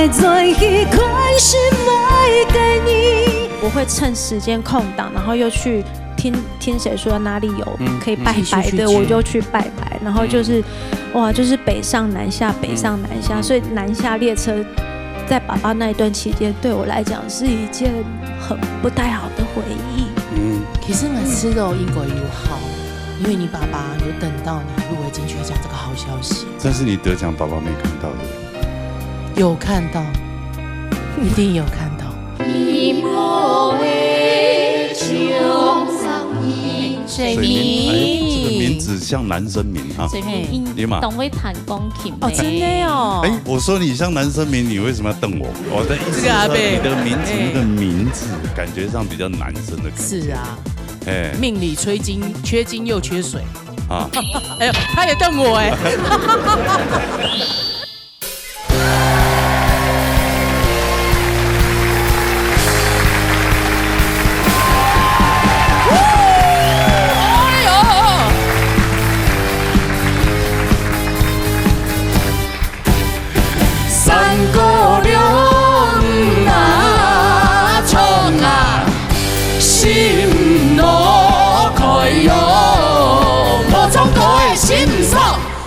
再去开始每个你。我会趁时间空档，然后又去听谁说哪里有可以拜拜的，我就去拜拜。然后就是哇，就是北上南下，北上南下，所以南下列车在爸爸那一段期间，对我来讲是一件很不太好的回忆。其实我吃肉英国友好，因为你爸爸有等到你入围金曲奖这个好消息。但是你得奖，爸爸没看到的。有看到，一定有看到。水名，这个名字像男生名哈。水名，董威弹钢琴。哦，真的哦。哎，我说你像男生名，你为什么要瞪我？我的意思是说，你的名字那个名字感觉上比较男生的感觉。是啊。哎，命里缺金又缺水啊！哎呦，他也瞪我哎。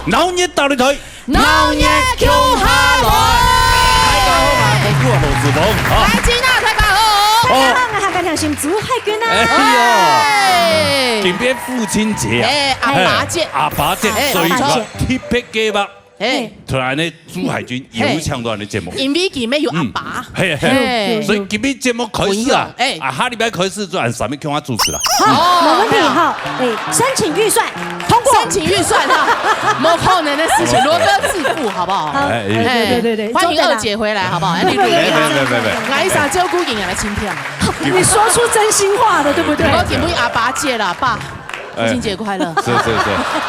老热到你台，老热叫下來。大家好嘛，我係羅志峰。大家好，大家好。大家好，我係梁心朱海軍啊。哎呦，今天父親節啊，阿爸節，阿爸節，所以話特別嘅吧。哎，突然呢，朱海軍有搶到你節目，因為裡面有阿爸，係，所以今日節目開始啊，下禮拜開始就按上面叫我主持啦。好，沒問題哈。申請預算通過，申請預算哈，沒可能的事情，羅哥自負，好不好？對，歡迎二姐回來，好不好？你錄一下，挨上照顧人家的親天。你說出真心話的，對不對？我點會阿爸節啦，爸。父親節快樂！是，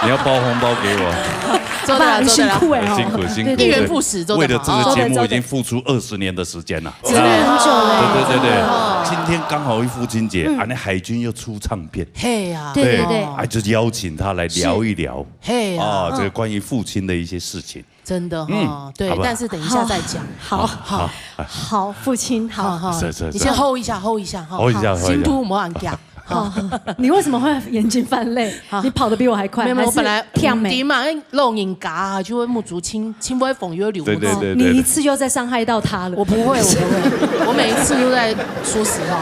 你要包紅包給我。做得了，辛苦哎，辛苦。一元復始，為了這個節目已經付出20年的時間了，真的很久了。對，今天剛好父親節，啊，那海軍又出唱片，嘿呀，對，啊，就邀請他來聊一聊，嘿啊，這個關於父親的一些事情。真的哈，對，但是等一下再講。好，父親，好，你先 hold 一下哈，心都沒人夾。你為什麼會眼睛泛淚？你跑得比我還快。沒有，我本來跳美嘛，露眼嘎就會目足輕微風又流。對。你一次又在傷害到他了。我不會，我每一次都在說實話。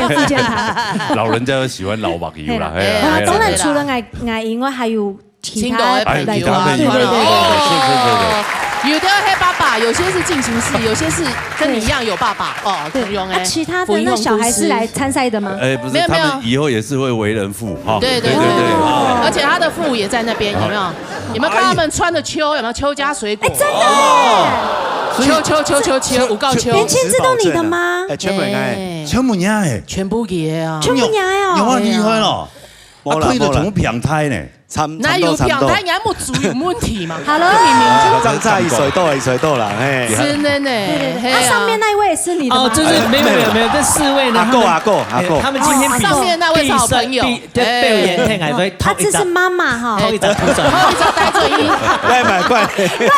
福建他。老人家都喜歡老網友啦。當然除了愛以外，還有其他的朋友啊。對。有的黑爸爸，有些是進行式，有些是跟你一樣有爸爸哦。對，其他的那小孩是來參賽的嗎？不是，他們以後也是會為人父哈。對，而且他的父也在那邊，有沒有？有沒有看他們穿的秋？有沒有秋加水果？真的。秋，五告秋。連簽字都你的嗎？全部哎，全部娘哎，全部爺啊，全部娘哦。有啊，厲害咯。可以的，怎麼平胎呢？哪有平胎？人冇足有問題嘛？好了，長差1歲多了，哎，真的呢。那上面那位是你的嗎？哦，就是沒有，這4位呢？阿哥，他們今天上面那位是好朋友，被我延聽係所他這是媽媽哈，偷一張帶嘴音，快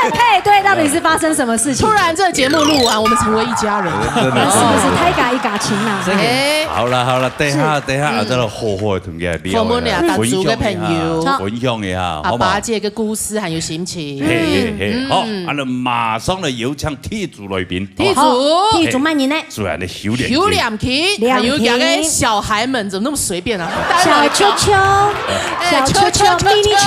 配對，到底是發生什麼事情？突然這節目錄完，我們成為一家人，是不是太假一假情啊？好了，等下，真係好同嘅聊，我們倆當主嘅朋友。分享一下，阿爸這個故事還有心情。好，我哋馬上嚟有請題組來賓。題組乜嘢呢？主要係修兩題，還有兩個小孩們怎麼那麼隨便啊？小秋秋，迷你秋，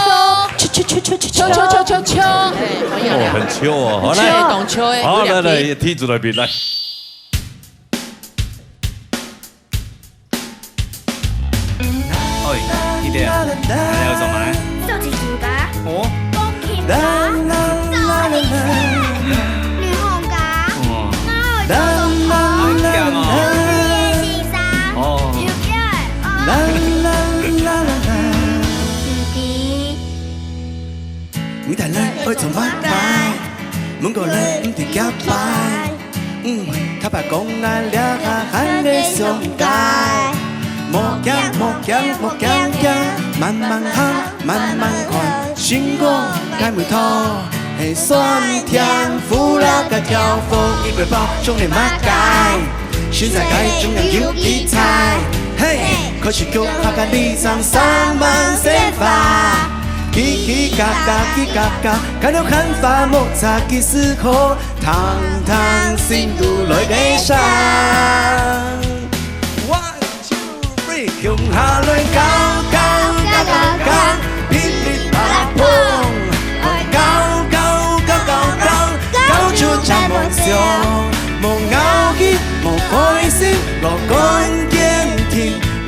很秋哦，好來，懂秋誒，好來，題組來賓來。你要做咩？做自己噶。哦。鋼琴噶。做你女紅噶。每台人愛做乜嘢？每個人唔停夾擺。他把講那兩下喊你上街。莫驚，慢慢行，慢慢看，星光開每套，係酸甜苦辣嘅調風，一個背包中的马街，现在街中人有比赛，嘿，可是叫客家里长3万先发。叽叽嘎嘎，叽嘎嘎，看到看法莫查几思考，堂堂心都来给上。One two three， 用下来高高高高高，噼里啪啦砰，高高高高高，高出咱梦想，莫熬起，莫灰心，乐观坚定。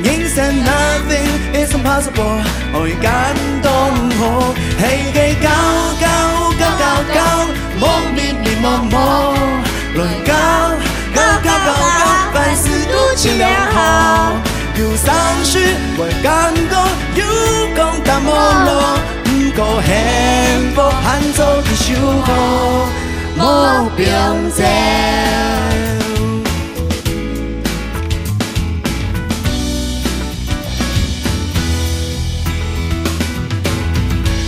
人生 nothing is impossible， 愛感動好，氣氣高高高高高，莫咪咪莫莫，來高高高高高，凡事都盡量好，要相信為感動，要講淡無路，唔過幸福限做嘅小好，莫變正。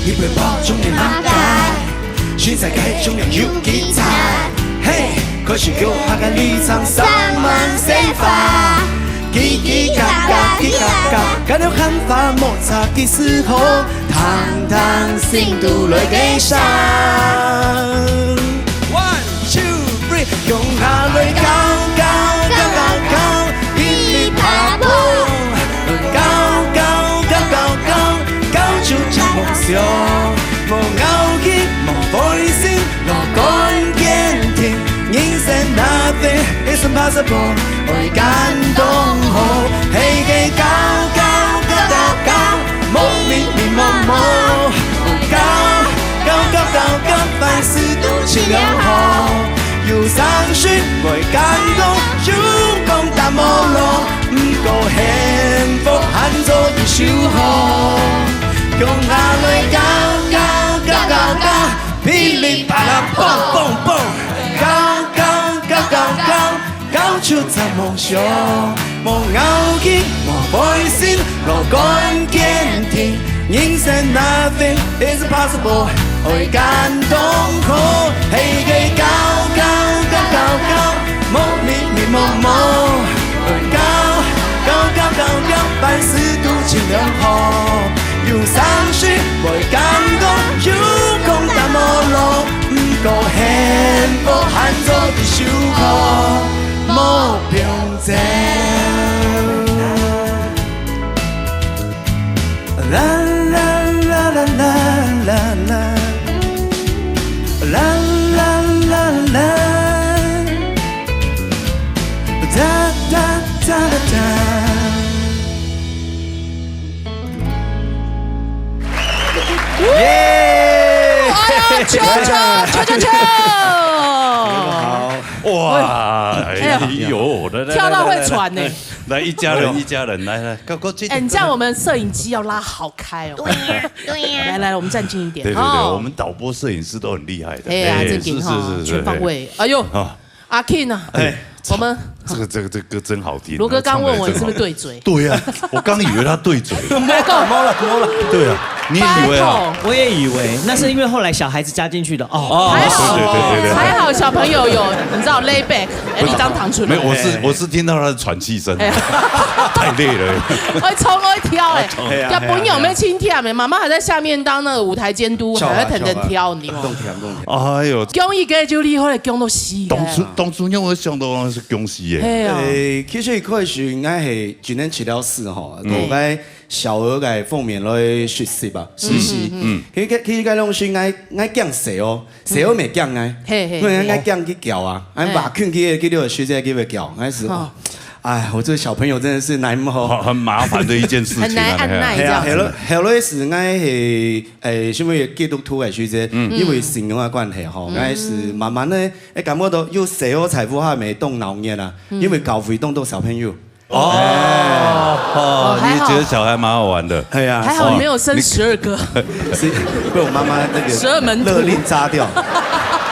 一背包中的马街，现在街中人有几彩，嘿，可是叫客家里长3萬先發，叽叽嘎嘎叽嘎嘎，看到看法莫查幾思考，堂堂心都來給上。One two three， 用下來高高高高高，噼里啪啦砰，高高高高高，高出咱夢想。莫熬起，莫灰心，樂觀堅定。人生 nothing is impossible， 愛感動好，氣氣高高高高高，莫咪咪莫莫，高高高高高，凡事都盡量好。要相信愛感動，要講淡無路，唔過幸福限做要小好，用下來高高。高高高，噼里啪啦蹦蹦蹦，高高高高高，高出咱夢想，莫熬起，莫灰心，樂觀堅定，人生 nothing is impossible， 愛感動好，氣氣高高高高高，莫咪咪莫莫，高高高高高，凡事都盡量好。要相信為感動，要講淡無路，唔過幸福限做啲小可，莫平靜。啦啦啦啦啦啦啦，啦啦啦啦，哒哒哒哒哒。耶！球球球球球！好哇！哎呦，跳到会喘呢。来一家人，一家人，来，够近。哎，你这样我们摄影机要拉好开哦。对呀，对呀。来，我们站近一点。对对对，我们导播、摄影师都很厉害的。哎呀，正经哈，全方位。哎呦，阿 King 啊，哎，我们这个歌真好听。罗哥刚问我你是不是对嘴？对呀，我刚以为他对嘴。没够，摸了。对啊，你也以为啊？我也以为，那是因为后来小孩子加进去的哦。还好，对，还好小朋友有你知道 lay back， 一张糖出来。没有，我是听到他的喘气声，太累了。会冲会跳哎，要朋友没轻跳没，妈妈还在下面当那个舞台监督，还在等跳你哦。哎呦，姜一个就厉害，姜到死。当初因为我想到是恭喜耶。其實嗰時我係專登治療師吼，同個小兒嘅方面來學習吧，實習。其實個東西我講寫哦，寫我未講啊，因為我講去教啊，我把訓去嗰啲學姐去教，嗰時候。哎，我這個小朋友真的是難好，很麻煩的一件事情。很難按捺這樣。後來是我係因為基督徒嘅學姐，因為信仰嘅關係吼，我是慢慢咧，感覺到有社會財富還沒動腦念啦，因為教會動到小朋友。哦，你覺得小孩蠻好玩的？係啊，還好沒有生12個，是被我媽媽那個12門徒勒令扎掉。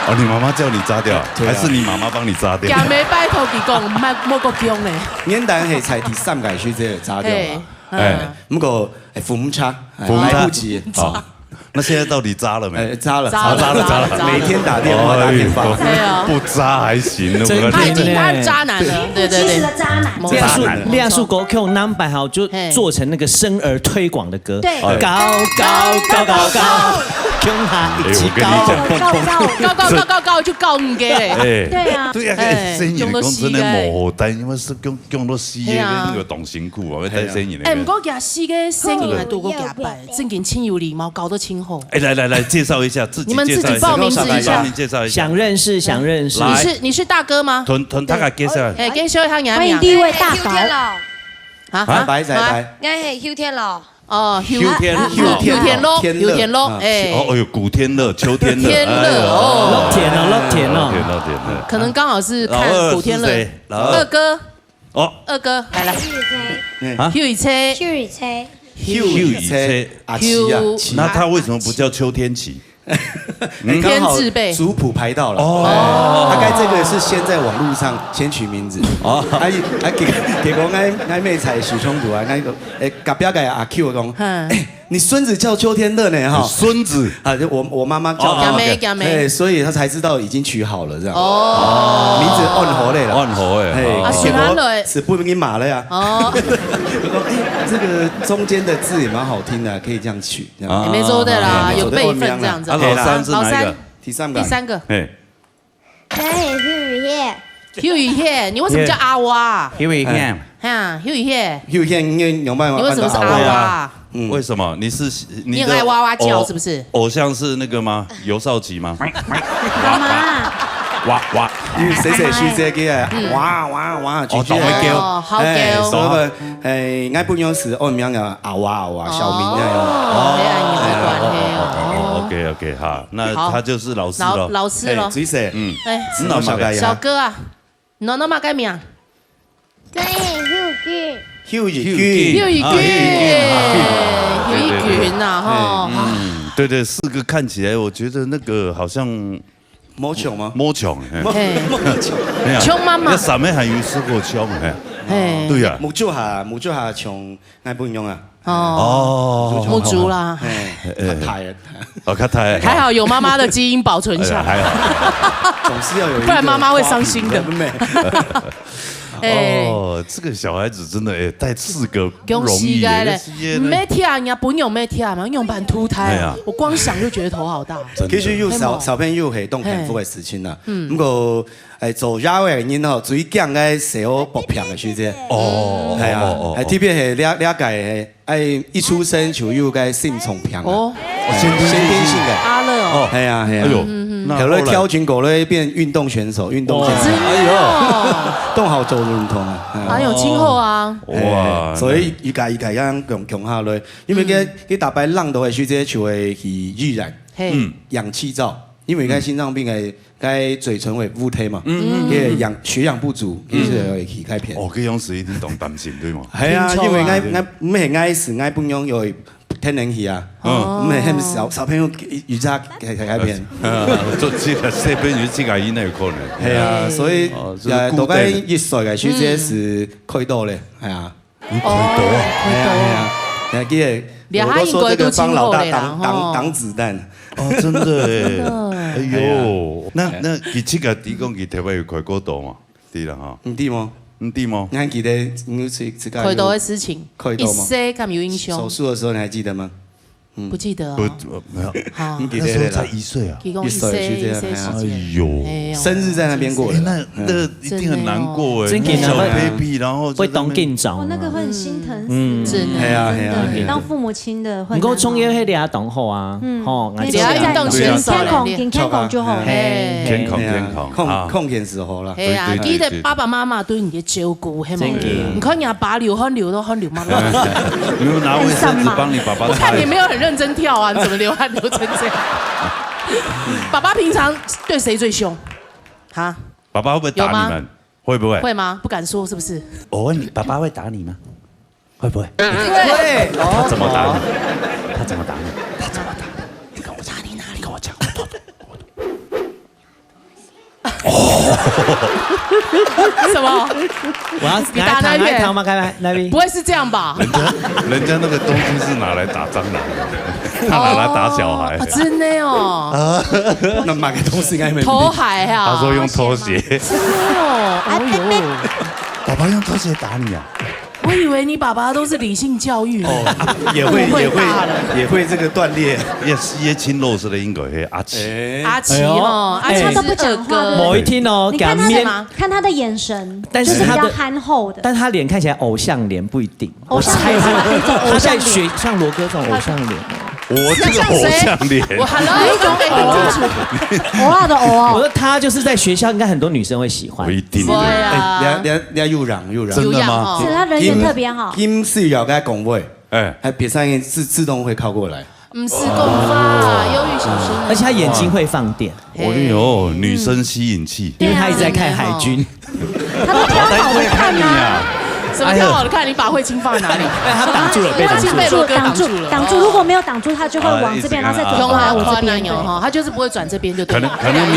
哦，你媽媽叫你扎掉，還是你媽媽幫你扎掉？也沒拜託佢講，莫個姜咧。年代係才第3屆書姐扎掉啦。不過父母差，來不及。那现在到底渣了没？渣了，每天打电话打电话，不渣还行，他已经他是渣男了，对对对，渣男。亮树狗 Q number 好就做成那个生儿推广的歌，对，高高高高。我跟你讲，高就高唔给嘞。对啊，对啊，生意公司的模单，因为是用到死的那个动辛苦啊，要带生意的。唔过假死嘅生意还多过假拜，正经亲有礼貌，搞得亲厚。来介绍一下自己，你们自己报名一下，介绍一下。想认识。你是大哥吗？屯大家介绍。介绍一下你。欢迎第一位大宝。啊，白仔白。我係邱天樂。哦，秋天咯，哎，哦哟，古天乐，秋天乐，天乐哦，乐天哦，可能刚好是看古天乐，二哥，哦，二哥来，邱宇车，阿七啊，那他为什么不叫邱天琪？天字辈族谱排到了哦，大概这个是先在网络上先取名字哦，结果我妹才许冲突啊，那个隔壁个阿 Q 讲，你孙子叫邱天乐呢哈，孙子啊，就我妈妈叫他，对，所以他才知道已经取好了这样哦，名字按好嘞了，按好哎，结果是不给马了呀哦，这个中间的字也蛮好听的，可以这样取，也没错的啦，有辈分这样子。老三是哪一个？第三个。我係邱宇軒，你为什么叫阿蛙？邱宇軒，邱宇軒，因为有办法。你为什么是阿蛙？为什么？你爱哇哇叫是不是？偶像是那个吗？尤少吉吗？媽媽。哇！因為寫書姐嘅哇，哦，懂會叫，好叫，所以愛不用是按名嘅啊哇，小名這樣。哦，OK， 好，那他就是老師咯。老師咯。水蛇，知道小哥啊，你喏嘛改名？我係邱宇君呐哈。对，4个看起來，我覺得那個好像。魔瓊嗎？魔瓊，瓊媽媽，那上面還有試過瓊，對呀，木竹下瓊，愛不用啊。哦，木竹啦，卡太，還好有媽媽的基因保存下來，總是要有，不然媽媽會傷心的。哦，这个小孩子真的带4个不容易耶。没跳，人家不用没跳嘛，用板凸胎，我光想就覺得頭好大。其實有小朋友係當幸福嘅事情啦。不過做家嘅人吼，最驚嘅時候搏平嘅書姐。哦，係啊，特別係了解一出生就有個性重平。哦，先天性嘅。阿樂哦。係啊。哎呦。有了挑軍狗咧變運動選手，哎呦，動好做運動啊，還有今後啊，哇，所以一家咁強下來，因為佢大擺浪到嘅書姐就會去預染，氧氣罩，因為佢心臟病佢嘴唇會烏體嘛，佢血氧不足，佢就會去改變。哦，佢用時一定懂擔心對嗎？係啊，因為我唔係愛死愛不用有。天然氣啊，唔係小朋友預測改變，做這個小朋友這個應該有可能。係啊，所以大概1歲嘅書姐是開刀咧，係啊，開刀啊，係啊，你記得我都說這個幫老大擋子彈。哦，真的，哎呦，那佢這個地講佢特別有開過刀嘛？對啦哈，唔對嗎？唔對嗎？你還記得你這個開刀的事情？開刀嗎？一些咁有印象。手術的時候你還記得嗎？不記得啊。沒有。好，那時候才1歲啊。一歲時間。哎呦，生日在那邊過的。那一定很難過哎。小 baby，然後會當緊張。那個會很心疼死。真的。係啊。當父母親的會。不過創業迄啲也當好啊。吼，只要運動選手練天空就好。天空，空天時候啦。係啊，記得爸爸媽媽對你的照顧，係咪？你看人家爸流汗流到汗流媽媽。你有拿衛生紙幫你爸爸擦？我看你沒有很認真跳啊，你怎麼流汗流成這樣？爸爸平常對誰最兇？哈？爸爸會不會打你們？會不會？會嗎？不敢說，是不是？我問你，爸爸會打你嗎？會不會？會。他怎麼打你？他怎麼打你？他怎麼打你？你跟我打你哪裡？跟我講。什麼？你打哪邊？不會是這樣吧？人家那個東西是拿來打蟑螂的。他拿来打小孩。真的哦。那买个东西应该没。偷海啊？他说用拖鞋。真的哦。哎呦，爸爸用拖鞋打你啊？我以为你爸爸都是理性教育哦，也会这个断裂，也是也亲肉似的英国黑阿奇，阿奇哦，阿奇他都不讲话。某一天哦，你看他的，看他的眼神，就是比较憨厚的，但他脸看起来偶像脸不一定，偶像脸，他在学像罗哥这种偶像脸。我这个偶像脸，我哪一种偶尔的偶尔。我说他就是在学校，应该很多女生会喜欢。不一定。对啊，你又嚷，真的吗？是他人缘特别好。金是要跟他讲话，还别上面自动会靠过来。不是公发，忧郁小生，而且他眼睛会放电。哦哟，女生吸引器，因为他一直在看海军。他都挑好的看啊。什么挑好的看？你把慧清放在哪里？哎，他挡住了，被挡住。如果没有挡住，他就会往这边，然后再转过来我这边。他就是不会转这边，就对了。可能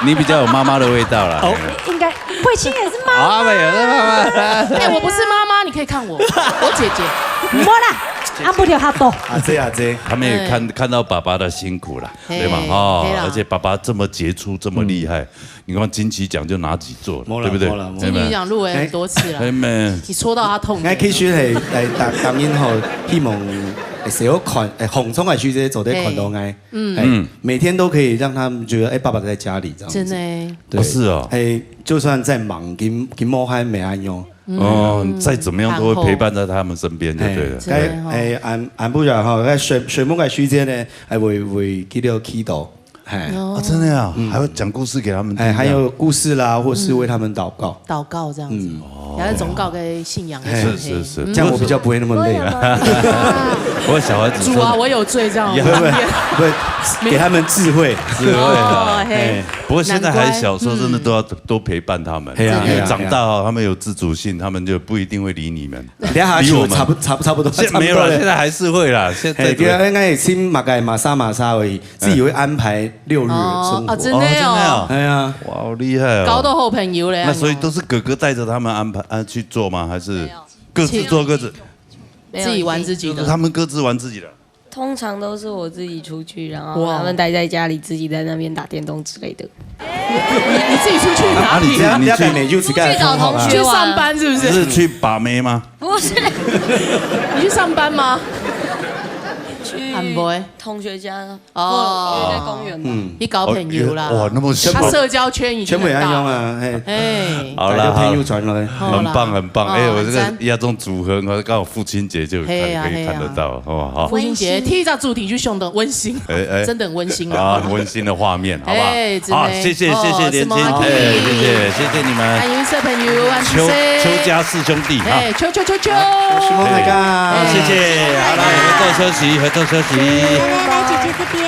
你比较有妈妈的味道啦。应该慧清也是妈妈。没有是妈妈。哎，我不是妈妈，你可以看我，我姐姐。没啦。阿不掉哈多，他们也看到爸爸的辛苦了，对吗？哦，而且爸爸这么杰出，这么厉害，你看金曲奖就拿几座了，对不对？金曲奖入围很多次了，你戳到他痛。我其實係當然後希望成日看紅聰係書姐做啲看到愛，每天都可以讓他們覺得爸爸在家裡這樣子。真的，對，是哦，就算再忙，金摸還沒安用。哦，再怎麼樣都會陪伴在他們身邊就對了。俺不然哈，水木嘅書姐呢，係會叫做祈禱，哦，真的呀，還會講故事給他們聽，還有故事啦，或是為他們禱告，禱告這樣子，然後總告給信仰。是，這樣我比較不會那麼累了。我小孩子主啊，我有罪這樣。不會，給他們智慧。不過現在還小，時候真的都要多陪伴他們，因為長大後他們有自主性，他們就不一定會理你們。理我們差不多。沒有了，現在還是會啦。現在應該先馬莎而已，自己會安排6日生活。真的哦，哎呀，哇，好厲害哦！搞到好朋友嘞。那所以都是哥哥帶着他們安排去做嗎？還是各自做各自？自己玩自己的。他們各自玩自己的。通常都是我自己出去，然后他们待在家里，自己在那边打电动之类的。你自己出去哪里？你去找同学去上班是不是？是去把妹吗？不是。你去上班吗？去同学家哦，在公园嘛。你搞朋友啦？哇，那么他社交圈已经很大啊！哎，好了，朋友传来，很棒很棒。哎，我这个亚中组合，我刚好父亲节就可以看得到，好不好？父亲节提一下主题就凶的温馨，真的很温馨啊！温馨的画面，好不好？好，谢谢年轻，谢谢你们。欢迎色朋友，邱家四兄弟，哎，邱，徐梦大哥，谢谢。好了，合作休息。来，姐姐这边。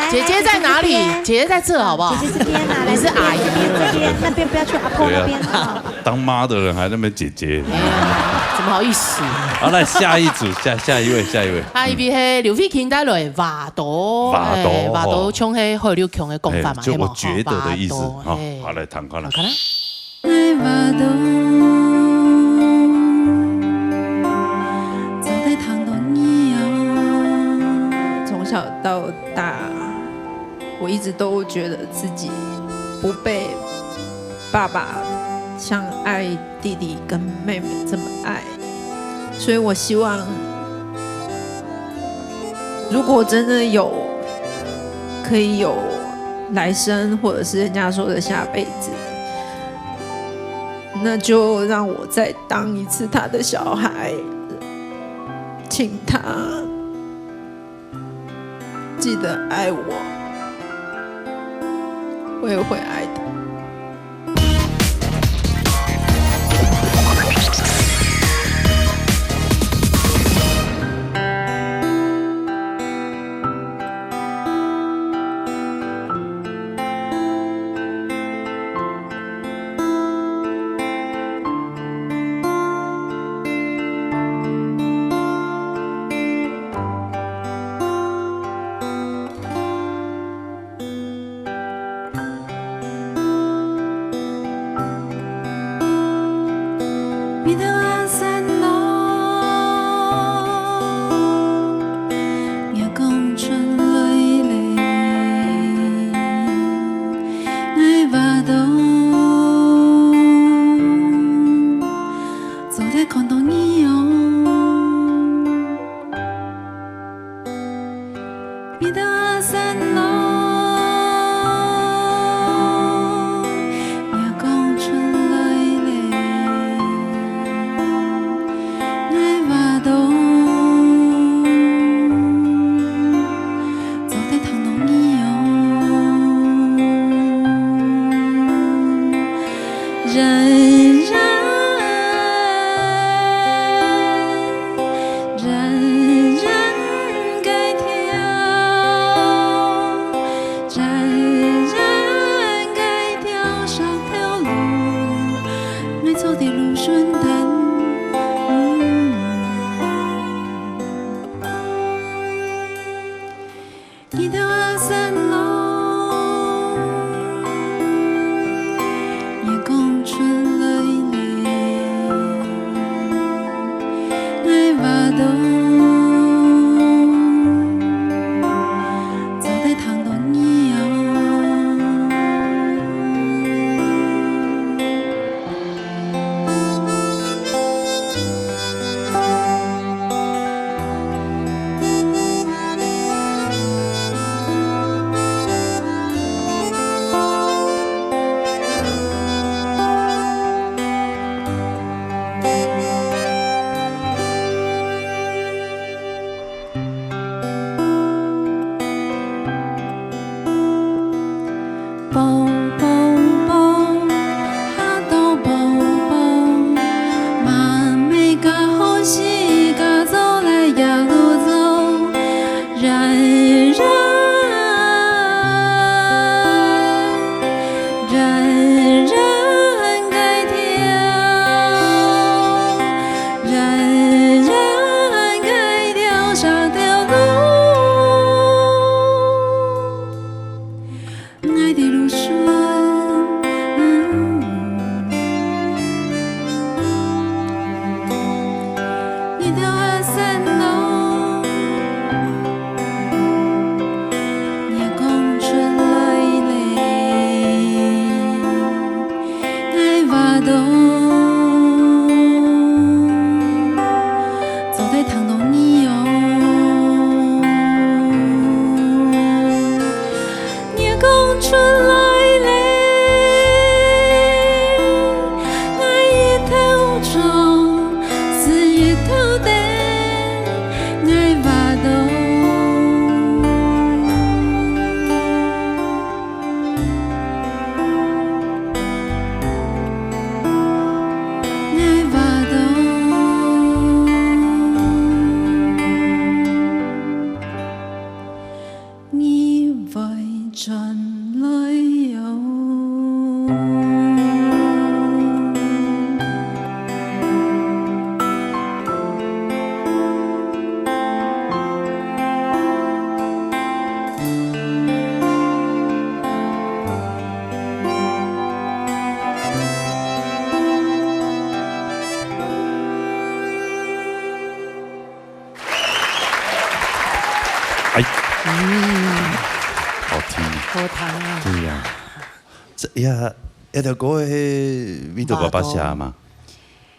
姐姐在哪里？姐姐在这，好不好？姐姐这边啊，你是阿姨这边，那边不要去阿婆那边。当妈的人还那么姐姐，怎么好意思？好，来下一组，下一位。下一位是刘飞琴带来瓦多唱起好刘强的讲法嘛，就我觉得的意思。好，来谈看了。从小到大，我一直都觉得自己不被爸爸像爱弟弟跟妹妹这么爱，所以我希望，如果真的可以有来生，或者是人家说的下辈子，那就让我再当一次他的小孩，请他记得爱我，我也会爱他。好听，好听啊！对呀，这条歌迄味道爸爸写嘛？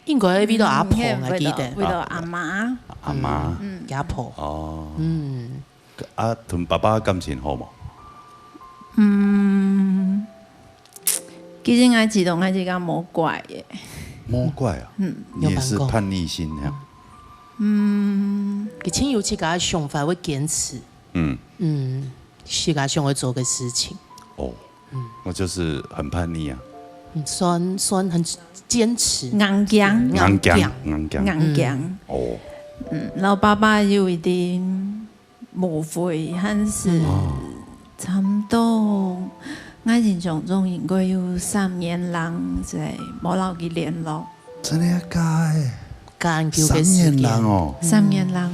应该味道阿婆，我记得。味道阿妈。阿妈。阿婆。哦。啊，同爸爸感情好嘛？其实我自动还是个魔怪耶。魔怪啊？你也是叛逆心那样。以前有去给他想法会坚持。是给他想会做个事情。哦。我就是很叛逆啊。算很坚持。硬强。哦。然后爸爸有一点误会，还是差不多。我印象中应该有3年lang在冇留佢聯絡。真係假的？3年lang哦，3年lang，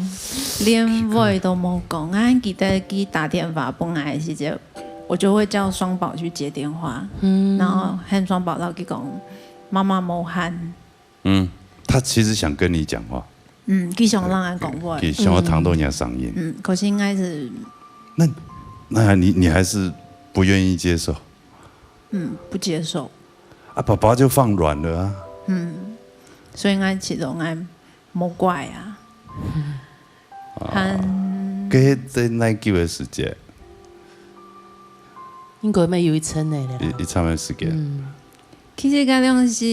連話都冇講。我記得佢打電話本來時就，我就會叫雙寶去接電話，然後喊雙寶，然後佢講媽媽冇喊。他其實想跟你講話。佢想讓我講話。佢想要糖豆人嗓音。可是應該是。那你還是不願意接受？不接受。啊，爸爸就放軟了啊。所以我其實我冇怪啊。佢在耐久的時間？應該沒有一層的了。一長的時間。其實嗰種是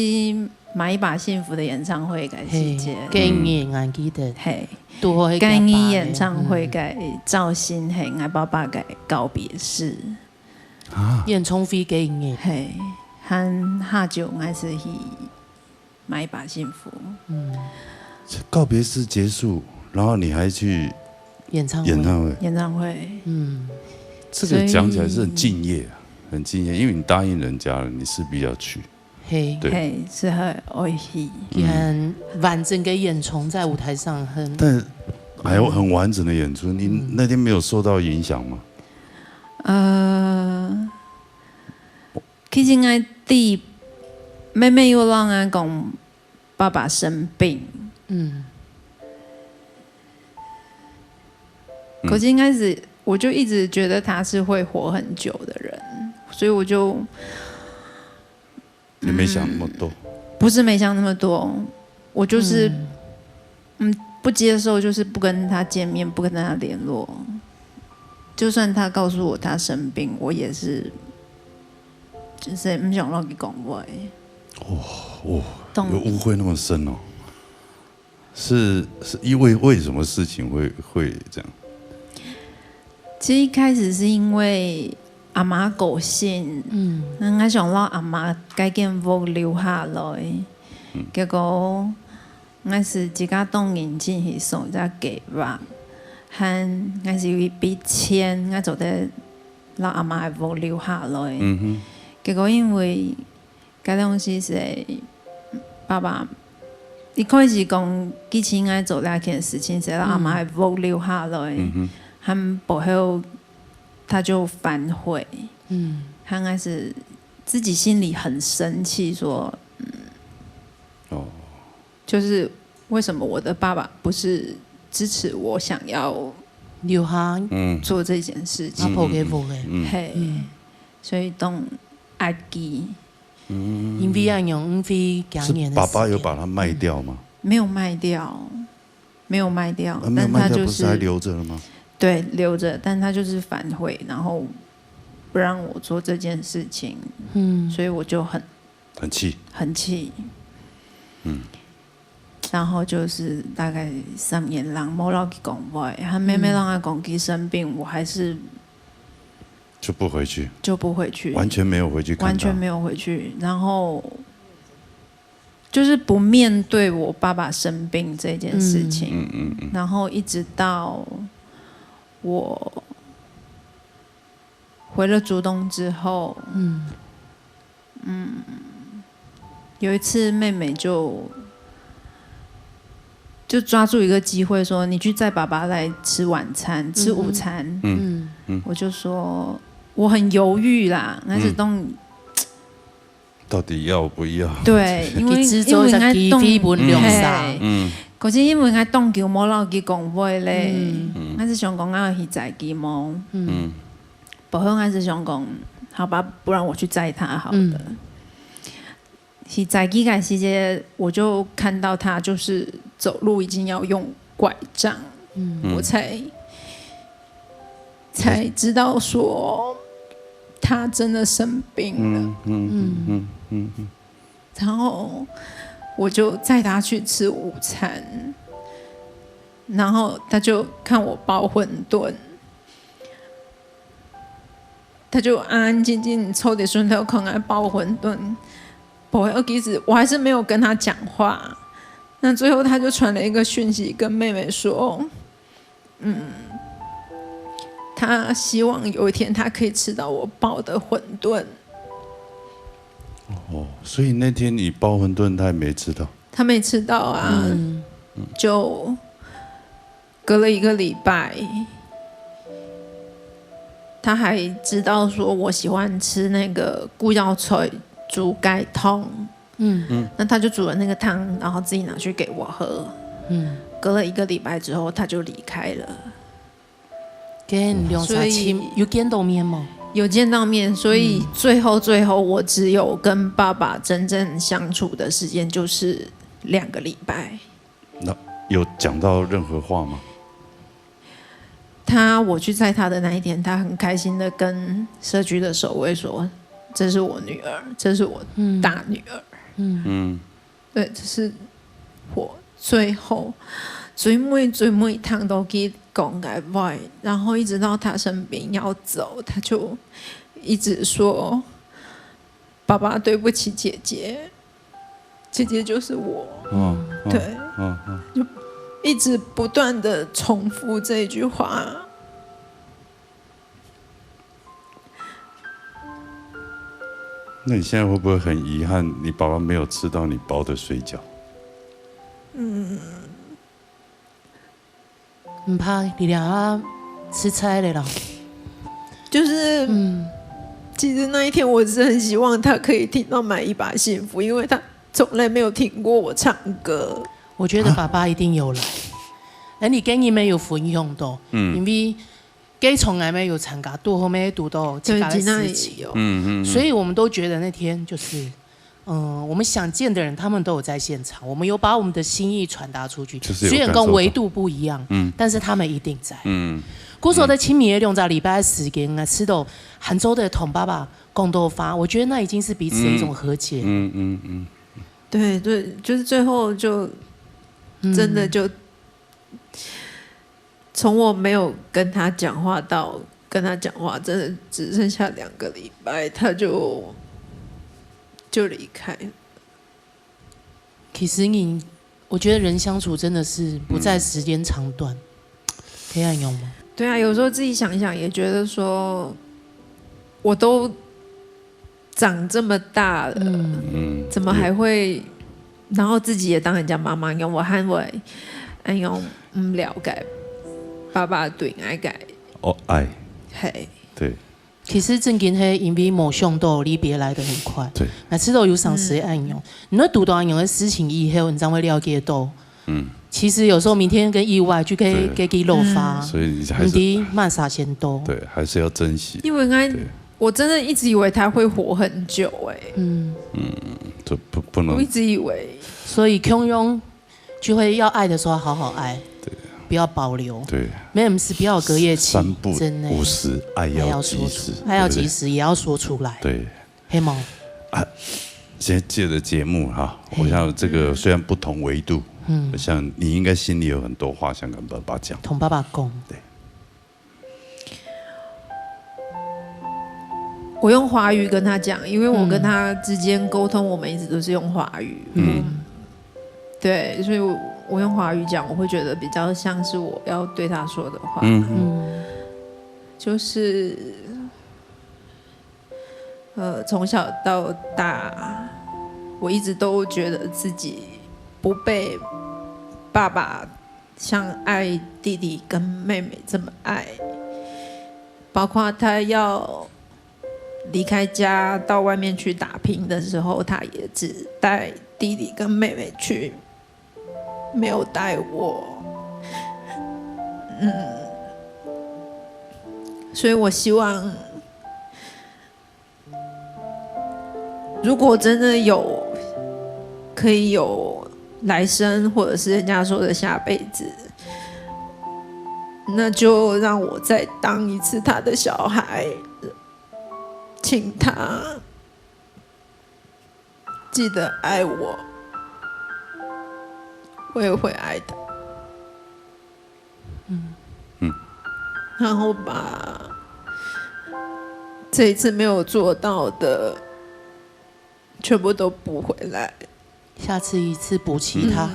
買一把幸福的演唱會嘅時間。給你我記得。係。給你演唱會嘅造型係我爸爸嘅告別式。演唱會給你。係。和下酒还是去买一把幸福。告别式结束，然后你还去演唱会，演唱会，这个讲起来是很敬业啊，很敬业，因为你答应人家了，你势必要去。对，是很爱去，很完整的演出在舞台上但还有很完整的演出，你那天没有受到影响吗？其实我弟妹妹又让我讲爸爸生病，可是应该是我就一直觉得他是会活很久的人，所以我就也没想那么多，不是没想那么多，我就是不接受，就是不跟他见面，不跟他联络。就算他告诉我他生病，我也是，就是不想让他讲话。有误会那么深哦？是因为什么事情会这样？其实一开始是因为阿妈过身，我想让阿妈该件福留下来，结果我是一家动人进去送一只计划，和我是有一笔钱，我就得让阿妈的福留下来。结果因为该东西是爸爸一开始讲之前爱做那件事情，是让阿妈的福留下来。和不后他就反悔，他还是自己心里很生气，说，就是为什么我的爸爸不是支持我想要留下做这件事情，所以当爱记，因为要用费是爸爸有把它卖掉吗？没有卖掉，没有卖掉，但他就不是还留着了吗？对，留着，但他就是反悔，然后不让我做这件事情，所以我就很气，然后就是大概3年lang冇落去讲话，他妹妹让他讲佢生病，我还是就不回去，完全没有回去看他，完全没有回去，然后就是不面对我爸爸生病这件事情，然后一直到我回了竹东之后，有一次妹妹就抓住一个机会说：“你去载爸爸来吃晚餐，吃午餐。”我就说我很犹豫啦，但是到底要不要？对，因为应该可是因为我动球冇落去讲话咧，我是想讲我去载机冇，不好还是想讲，好吧，不然我去载他好了。去载机个时间，我就看到他就是走路已经要用拐杖，我才知道说他真的生病了。然后我就载他去吃午餐，然后他就看我包馄饨，他就安安静静抽点顺头看来包馄饨。不会，其实我还是没有跟他讲话。那最后他就传了一个讯息跟妹妹说，他希望有一天他可以吃到我包的馄饨。所以那天你包馄饨，他也没吃到。他没吃到啊，就隔了1个礼拜，他还知道说我喜欢吃那个菇药菜煮盖汤，那他就煮了那个汤，然后自己拿去给我喝。隔了1个礼拜之后，他就离开了。所以有见到面吗？有见到面，所以最后我只有跟爸爸真正相处的时间就是2个礼拜。那有讲到任何话吗？我去载他的那一天，他很开心的跟社区的守卫说：“这是我女儿，这是我大女儿。”对，这是我最后最每趟都去讲的话，然后一直到他生病要走，他就一直说：“爸爸对不起姐姐，姐姐就是我。对，就一直不断的重复这句话。那你现在会不会很遗憾，你爸爸没有吃到你包的水饺？唔怕，你俩吃菜了啦。就是其实那一天我是很希望他可以听到《买一把幸福》，因为他从来没有听过我唱歌。我觉得爸爸一定有来，你跟你们有分享到，因为他从来没有参加到后面读到其他的事情，所以我们都觉得那天就是，我们想见的人他们都有在现场，我们有把我们的心意传达出去，虽然跟维度不一样，但是他们一定在。古时候的清明夜在礼拜4跟吃到杭州的同爸爸共斗发，我觉得那已经是彼此的一种和解。对对，就是最后就真的就从我没有跟他讲话到跟他讲话，真的只剩下2个礼拜，他就离开了。其实我觉得人相处真的是不在时间长短，可以这样用吗？对啊，有时候自己想一想，也觉得说，我都长这么大了，怎么还会？然后自己也当人家妈妈，用我捍卫，用唔了解爸爸对爱解。爱。嘿。对。其实正经是因为某想到离别来得很快，对，那知道有丧失的暗用，你那读到暗用的事情以后，你才会了解到，其实有时候明天跟意外就可以给漏发，所以你还是慢撒先多，对，还是要珍惜。因为我真的一直以为他会活很久，这不能，我一直以为，所以空庸就会要爱的时候好好爱。不要保留，对，没什么事，不要隔夜情，3不5时，爱要及时，爱要及时，也要说出来，对，黑猫啊，先借着节目哈，我想这个虽然不同维度，我想你应该心里有很多话想跟爸爸讲，同爸爸讲，对，我用华语跟他讲，因为我跟他之间沟通，我们一直都是用华语，对，所以我用华语讲，我会觉得比较像是我要对他说的话。就是从小到大，我一直都觉得自己不被爸爸像爱弟弟跟妹妹这么爱，包括他要离开家到外面去打拼的时候，他也只带弟弟跟妹妹去。没有带我，所以我希望，如果真的可以有来生，或者是人家说的下辈子，那就让我再当一次他的小孩，请他记得爱我。我也会爱的，然后把这一次没有做到的全部都补回来，下次一次补其他。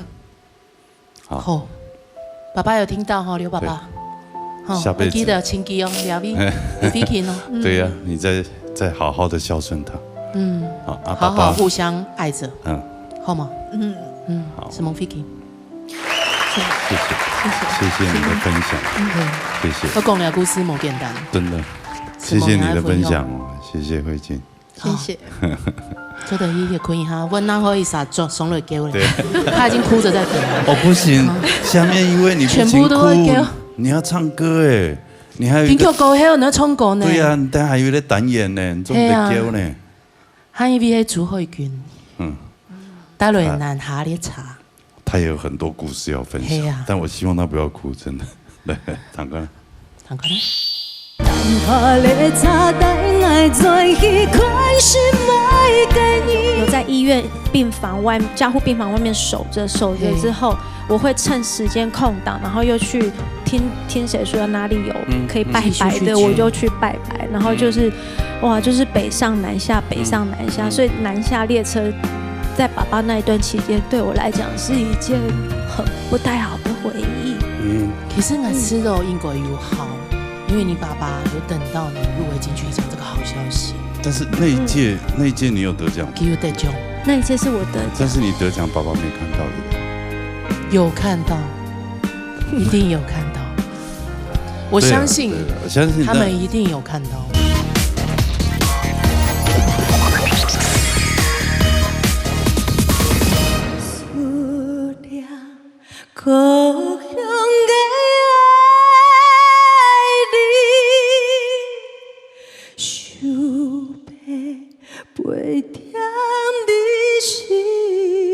好，爸爸有听到哈，刘爸爸，下辈子记得请记哦，两位，Vicky 哦，对呀，你再好好的孝顺他，好好互相爱着，好吗？好，什么 Vicky？谢谢你的分享，谢谢。我讲了故事冇简单，真的，谢谢你的分享，谢谢慧静，谢谢。做的也可以哈，我哪可以撒松了给我，他已经哭着在等。哦不行，下面一位你不行哭，你要唱歌哎，你还有编曲歌还有你要唱歌呢。对呀，你等还有在单演呢，你总得叫呢。还以为是朱慧君，待会南下的茶。他也有很多故事要分享，但我希望他不要哭，真的。来，唐哥，唐哥。有在医院病房加护病房外面守着之后，我会趁时间空档，然后又去听谁说哪里有可以拜拜的，我就去拜拜。然后就是哇，就是北上南下，北上南下，所以南下列车在爸爸那一段期间，对我来讲是一件很不太好的回忆。其实我吃肉英国友好，因为你爸爸有等到你入围金曲奖这个好消息。但是那一届你有得奖吗？有得奖，那一届是我得奖。但是你得奖，爸爸没看到的。有看到，一定有看到。我相信他们一定有看到。故乡的爱你，想要陪在你身边。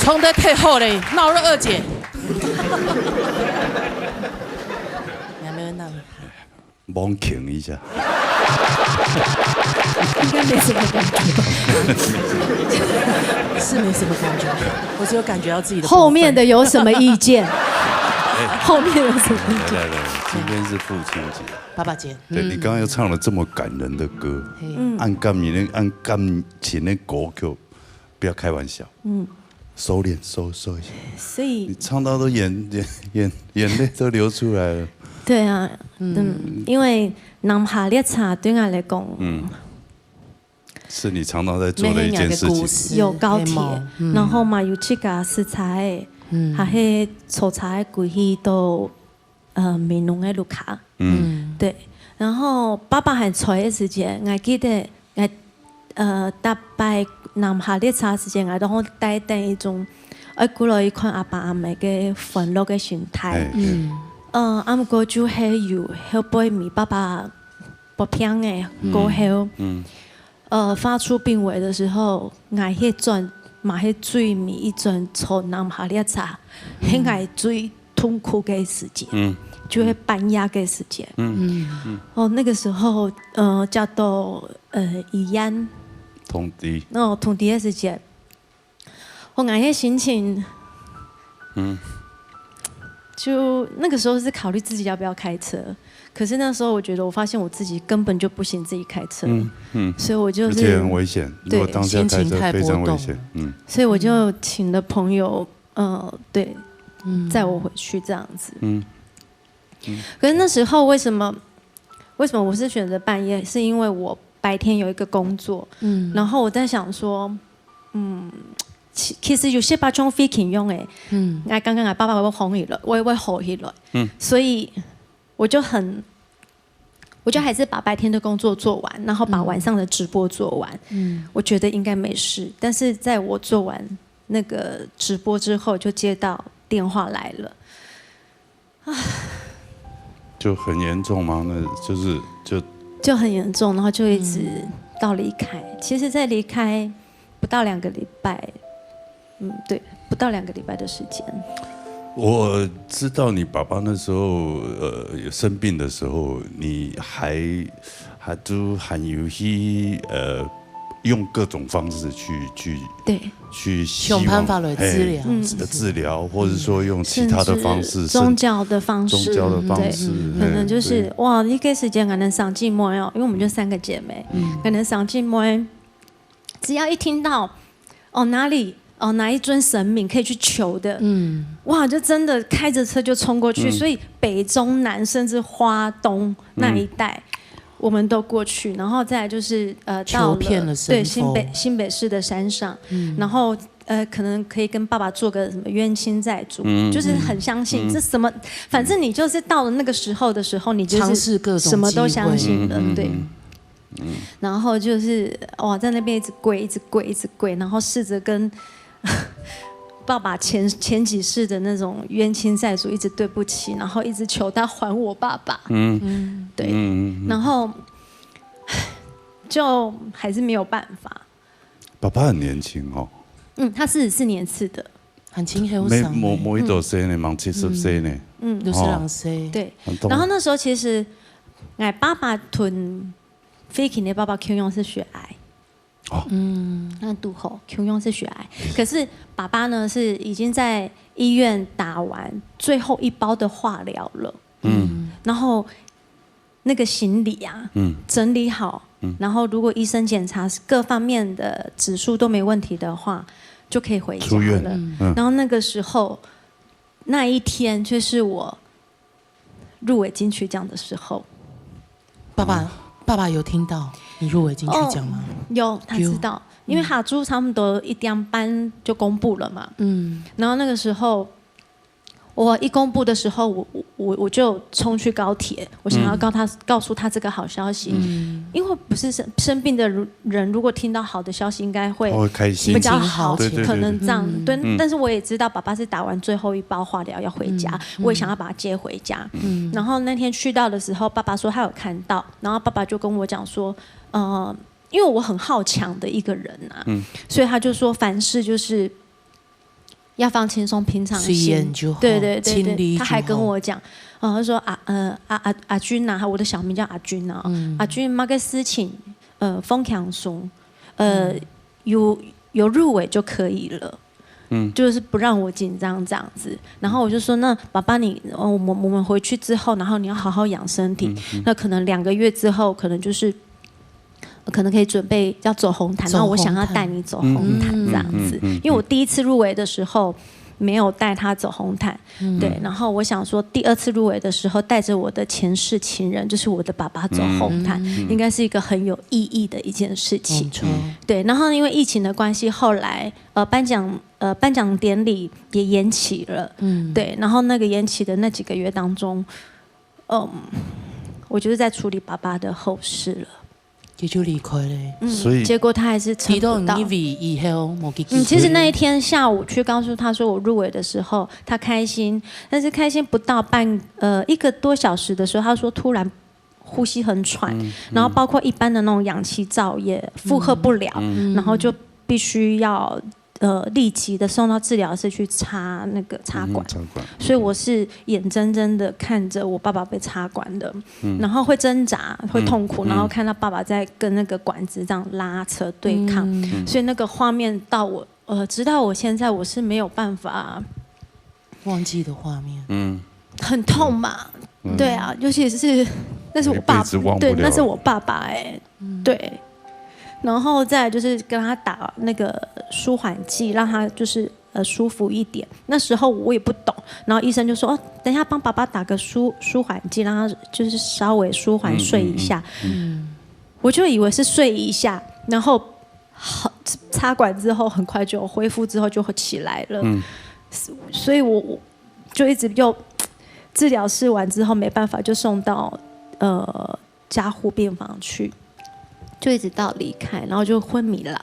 冲得太后嘞，闹了二姐。有没有闹？猛停一下。应该没什么感觉，是没什么感觉，我只有感觉到自己的。后面的有什么意见？后面有什么意见？来，今天是父亲节，爸爸节。对你刚刚又唱了这么感人的歌，按感情的歌曲，不要开玩笑，收敛收一下。所以你唱到都眼泪都流出来了。对啊，因为南下列车对我来讲，是你常常在做的一件事情。有高铁，然后嘛有去架食材，还係炒菜贵去到闽南的路卡，对，然后爸爸还坐的时间，我记得搭拜南下列車時間，我都好帶定一種，鼓勵一看阿爸阿媽嘅歡樂嘅心態。阿唔過就係有後背面爸爸不平嘅過後，發出病危的時候，我迄陣嘛迄水面一陣坐南下列車，迄個最痛苦嘅時間，就係半夜嘅時間。那個時候叫做醫院。通知。通知的時間，我那些心情，就那個時候是考慮自己要不要開車，可是那時候我覺得我發現我自己根本就不行自己開車，所以我就是，而且很危險，如果當下開車非常危險，所以我就請了朋友，對，載我回去這樣子，可是那時候為什麼我是選擇半夜，是因為我白天有一個工作，然後我在想說，其實有些把裝飛行用誒，我剛剛我爸爸會紅起來，我也會紅起來，所以我就還是把白天的工作做完，然後把晚上的直播做完，我覺得應該沒事。但是在我做完那個直播之後，就接到電話來了，就很嚴重嗎？那就很嚴重，然後就一直到離開。其實，在離開不到2個禮拜，對，不到2個禮拜的時間。我知道你爸爸那時候生病的時候，你還都還有去用各種方式去想辦法來治療，或者說用其他的方式，宗教的方式，可能就是哇，一個時間可能上寂寞哦，因為我們就3個姐妹，可能上寂寞，只要一聽到哪一尊神明可以去求的，哇，就真的開着車就衝過去，所以北中南甚至花東那一帶。我們都過去，然後再來就是到了對新北市的山上，然後可能可以跟爸爸做個什麼冤親債主，就是很相信這什麼，反正你就是到了那個時候的時候，你就是什麼都相信了，對。然後就是哇，在那邊一直跪，一直跪，一直跪，然後試着跟爸爸前幾世的那種冤親債主一直對不起，然後一直求他還我爸爸。對，然後就還是沒有辦法。爸爸很年輕哦。他44年次的，很輕很有沒一多歲呢，忙70歲呢。62歲。對，然後那時候其實我爸爸吞飛起的爸爸 Q 用是血癌。那肚後 Q 用是血癌，可是爸爸呢是已經在醫院打完最後一包的化療了，然後那個行李啊，整理好，然後如果醫生檢查各方面的指數都沒問題的話，就可以回家了。然後那個時候那一天就是我入圍金曲獎的時候，爸爸有聽到你入圍金曲獎嗎？有，他知道，因為下周差不多1點半就公布了嘛。然後那個時候，我一公布的時候，我就衝去高鐵，我想要告訴他這個好消息。因為不是生病的人，如果聽到好的消息，應該會開心，比較好，可能這樣。對，但是我也知道爸爸是打完最後一包化療要回家，我也想要把他接回家。然後那天去到的時候，爸爸說他有看到，然後爸爸就跟我講說，因為我很好強的一個人啊，所以他就說凡事就是要放轻松，平常心，对对对对，他还跟我讲，他说阿君啊，我的小名叫阿君啊，阿君那个事情，风强松，有入围就可以了。就是不让我紧张这样子，然后我就说，那爸爸你，我们回去之后，然后你要好好养身体，那可能2个月之后，可能就是可能可以准备要走红毯，然后我想要带你走红毯这样子，因为我第1次入围的时候没有带他走红毯，对，然后我想说第2次入围的时候带着我的前世情人，就是我的爸爸走红毯，应该是一个很有意义的一件事情，对，然后因为疫情的关系，后来颁奖典礼也延期了，对，然后那个延期的那几个月当中，我就是在处理爸爸的后事了。也就离开了，所以结果他还是撑不到。其实那一天下午去告诉他说我入围的时候，他开心，但是开心不到1个多小时的时候，他说突然呼吸很喘，然后包括一般的那种氧气罩也负荷不了，然后就必须要立即的送到治疗室去插管，所以我是眼睁睁的看着我爸爸被插管的，然后会挣扎，会痛苦，然后看到爸爸在跟那个管子这样拉扯对抗，所以那个画面到我直到我现在我是没有办法忘记的画面，很痛嘛，对啊，尤其是那是我爸爸，对，那是我爸爸对。然后再来就是跟他打那个舒缓剂，让他就是舒服一点。那时候我也不懂，然后医生就说等一下帮爸爸打个舒缓剂，让他就是稍微舒缓睡一下。我就以为是睡一下，然后插管之后很快就恢复，之后就会起来了。所以我就一直又治疗室完之后没办法，就送到加护病房去。就一直到离开，然后就昏迷了。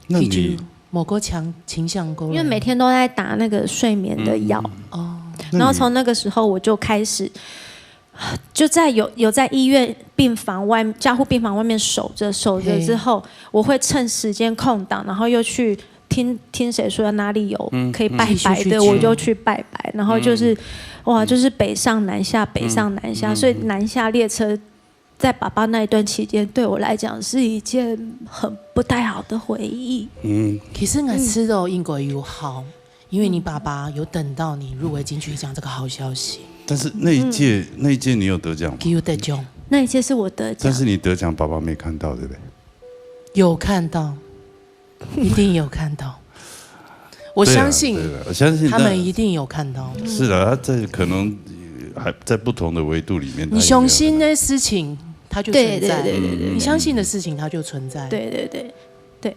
那你某个倾向过，因为每天都在打那个睡眠的药然后从那个时候我就开始，就在有在医院病房加护病房外面守着之后，我会趁时间空档，然后又去听谁说哪里有可以拜拜的，我就去拜拜，然后就是就是北上南下，北上南下，所以南下列车。在爸爸那一段期间，对我来讲是一件很不太好的回忆。其实我知道英国有好，因为你爸爸有等到你入围金曲奖这个好消息。但是那一届你有得奖吗？有得奖，那一届是我得奖。但是你得奖，爸爸没看到，对不对？有看到，一定有看到。我相信，我相信他们一定有看到。是的，他在可能还在不同的维度里面。你相信的事情。它就存在，对，你相信的事情它就存在，对，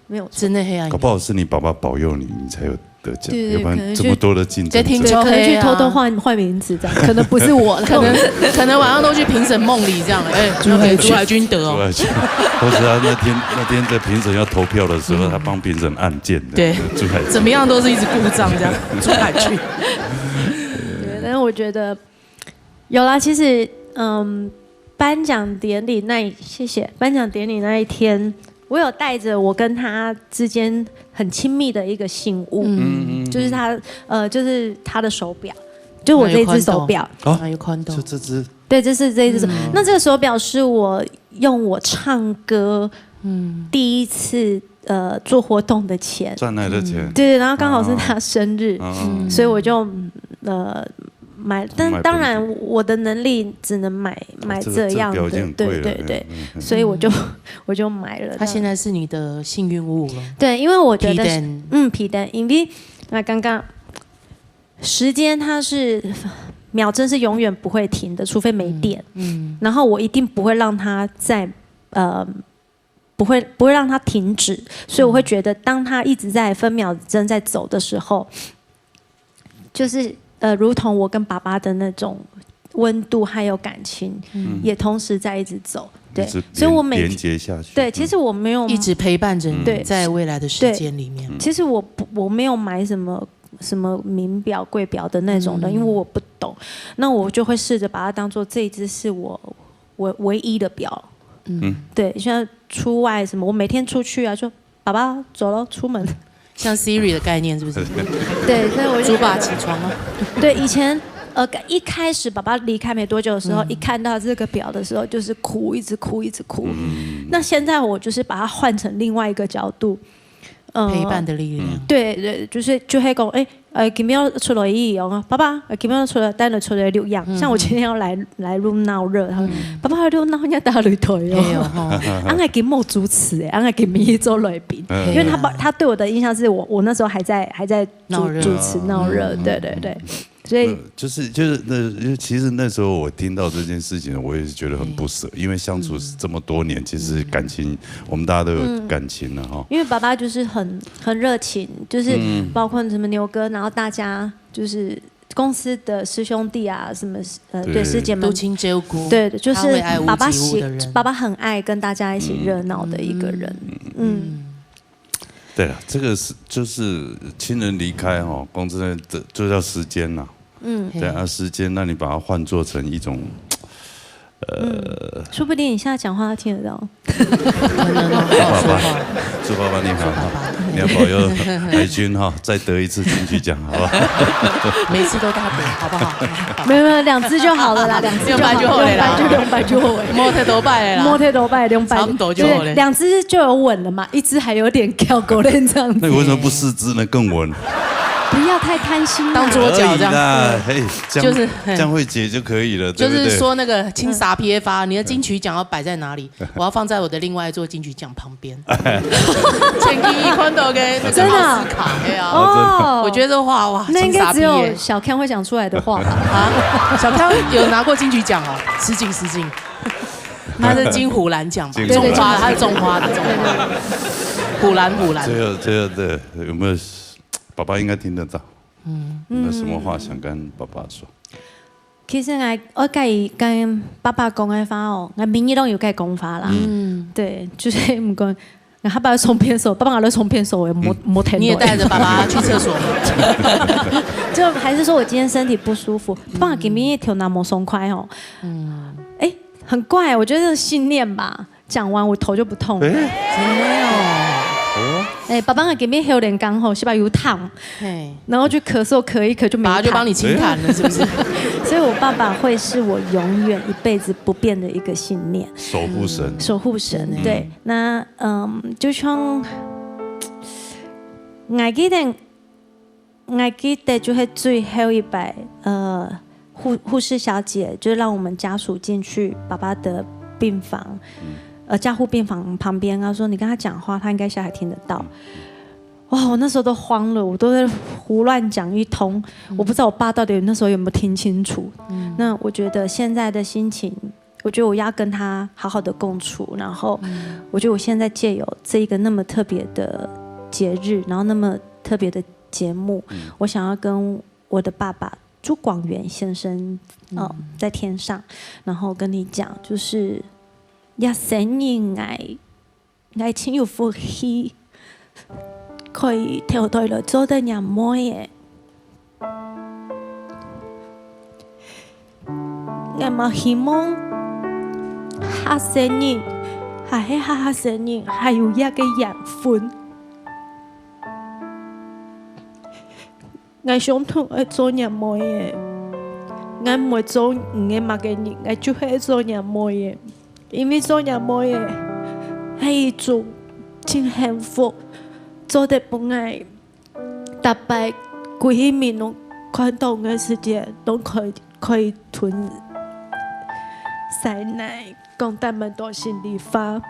没有真的黑暗。搞不好是你爸爸保佑你，你才有得奖，要不然这么多的竞争者，可能去偷偷换名字这样，可能不是我，可能晚上都去评审梦里这样，朱海军得哦，或是他那天在评审要投票的时候，他帮评审按键的，对，朱海怎么样都是一直故障这样，朱海军。对，但是我觉得有啦，其实颁奖典礼颁奖典礼那一天，我有带着我跟他之间很亲密的一个信物，就是他的手表，就我这只手表。有看到？就这只。对，这是这一只。那这个手表是我用我唱歌，第1次做活动的钱赚来的钱。对，然后刚好是他生日，所以我就买，但当然我的能力只能买这样的，对，所以我就买了。它现在是你的幸运物了。对，因为我觉得皮蛋，因为那刚刚时间它是秒针是永远不会停的，除非没电。然后我一定不会让它不会让它停止，所以我会觉得当它一直在分秒针在走的时候，就是如同我跟爸爸的那种温度还有感情，也同时在一直走。对，所以我连接下去。对，其实我没有一直陪伴着你，在未来的时间里面。其实我没有买什么名表、贵表的那种的，因为我不懂。那我就会试着把它当做这一只是我唯一的表。对，像出外什么，我每天出去啊，就爸爸走了，出门。像 Siri 的概念是不是？对，所以我就猪爸起床了。对，以前一开始爸爸离开没多久的时候，一看到这个表的时候就是哭，一直哭，一直哭。那现在我就是把它换成另外一个角度。陪伴的力量。对对，就会讲，今天要出来一样啊，爸爸，今天要出来，带了出来6样。像我今天要来录闹热，他说爸爸录闹人家打擂台哦，俺还给我主持俺还给米做来宾，因为他对我的印象是我那时候还在主持闹热，对对对。所以就是那其实那时候我听到这件事情，我也是觉得很不舍，因为相处这么多年，其实感情我们大家都有感情了哈。因为爸爸就是很热情，就是包括什么牛哥，然后大家就是公司的师兄弟啊，什么对师姐们都亲照顾，对，就是爸爸很爱跟大家一起热闹的一个人，对了，这个是就是亲人离开哈，光真的就叫时间呐。对啊，时间，那你把它换做成一种，说不定你现在讲话他听得到。朱爸爸你好，你要保佑海军哈再得一次金曲奖，好不好？每次都大得，好不好？没有2支就好了啦，2支就好了啦，2百就好了，摸太多拜了啦，摸太多拜200，差不多就好了，2支就有稳了嘛，1支还有点跳狗链这样子。那为什么不4支呢？更稳。不要太贪心，当桌角这样，就是这样会解就可以了。就是说那个青撒撇发，你的金曲奖要摆在哪里？我要放在我的另外一座金曲奖旁边。前期一宽都给那个奥斯卡哦，我觉得哇，那应该只有小康会讲出来的话吧？啊，小康有拿过金曲奖哦，失敬。他是金虎兰奖吧？种花，他是种花的。虎兰。最后的有没有？爸爸应该听得到，有没有什么话想跟爸爸说？其实我跟爸爸讲的话哦，我明日都有该讲法啦。对，就是唔讲，我爸爸冲偏手，爸爸我冲偏手，我没听。你也带着爸爸去厕所吗？就还是说我今天身体不舒服，爸爸给明日头那么松快哦。很怪，我觉得信念吧。讲完我头就不痛。真的哦。爸爸给面有点刚好，是吧？有烫，然后就咳嗽咳一咳就没痰，爸爸就帮你清痰了，是不是？所以我爸爸会是我永远一辈子不变的一个信念，守护神。对，那就像我记得就是最后一摆，护士小姐就让我们家属进去爸爸的病房。加护病房旁边，他说：“你跟他讲话，他应该下来听得到。”哇，我那时候都慌了，我都在胡乱讲一通，我不知道我爸到底那时候有没有听清楚。那我觉得现在的心情，我觉得我要跟他好好的共处，然后我觉得我现在借有这一个那么特别的节日，然后那么特别的节目，我想要跟我的爸爸朱广元先生在天上，然后跟你讲，就是。一生以愛情有福氣，佢條隊來做得人麼嘢？我冇希望下生年，下生年還有一個緣分。我想同佢做人麼嘢？我唔會做唔嘅乜嘅人，我就係做人麼嘢。因為做人冇嘢係一種真幸福，做得本來特別幾面我看到嘅世界都可以吞塞奶，講那麼多心裡話，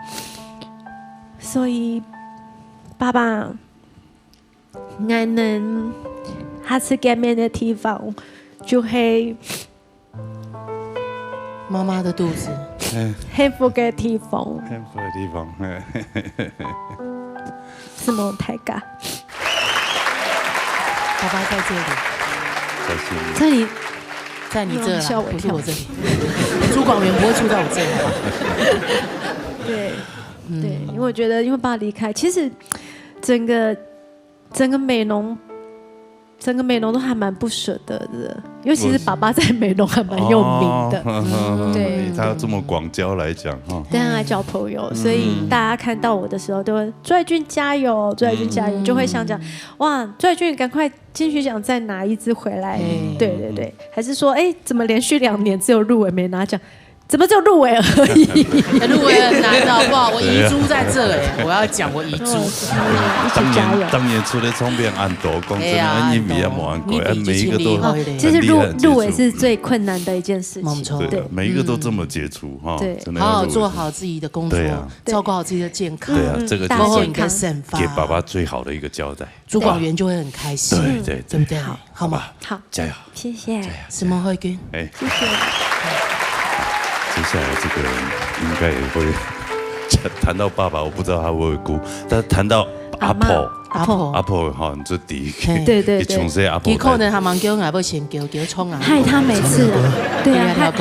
所以爸爸，我能下次見面的地方就係媽媽的肚子。幸福嘅地方，是蒙太嘎。爸爸在这里，这里，在你这啦，不是我这里。朱广元不会住在我这里吧？对，因为我觉得，因为爸爸离开，其实整个美浓整个美容都还蛮不舍得的，尤其是爸爸在美容还蛮有名的。对，他这么广交来讲哈，这样来交朋友，所以大家看到我的时候都会朱爱俊加油，朱爱俊加油，就会想讲哇，朱爱俊赶快金曲奖再拿一支回来。对对对，还是说怎么连续2年只有入围没拿奖？怎么只有入围而已？入围很难的好不好？我遗珠在这我要讲我遗珠。一起加油！当年出的唱片按多，讲真的，一米也没按过，每一个都其实入围是最困难的一件事情。对，每一个都这么杰出哈。对，好好做好自己的工作，照顾好自己的健康。对啊，这个就是给爸爸最好的一个交代。朱广元就会很开心。对，对不对？好吗？好，加油！谢谢。什么慧君？谢谢。接下来这个人应该也会谈到爸爸，我不知道他会不会哭，但谈到阿婆哈，你这第一个，对，从谁阿婆？他可能还蛮叫阿婆先叫冲啊，害他每次，对啊，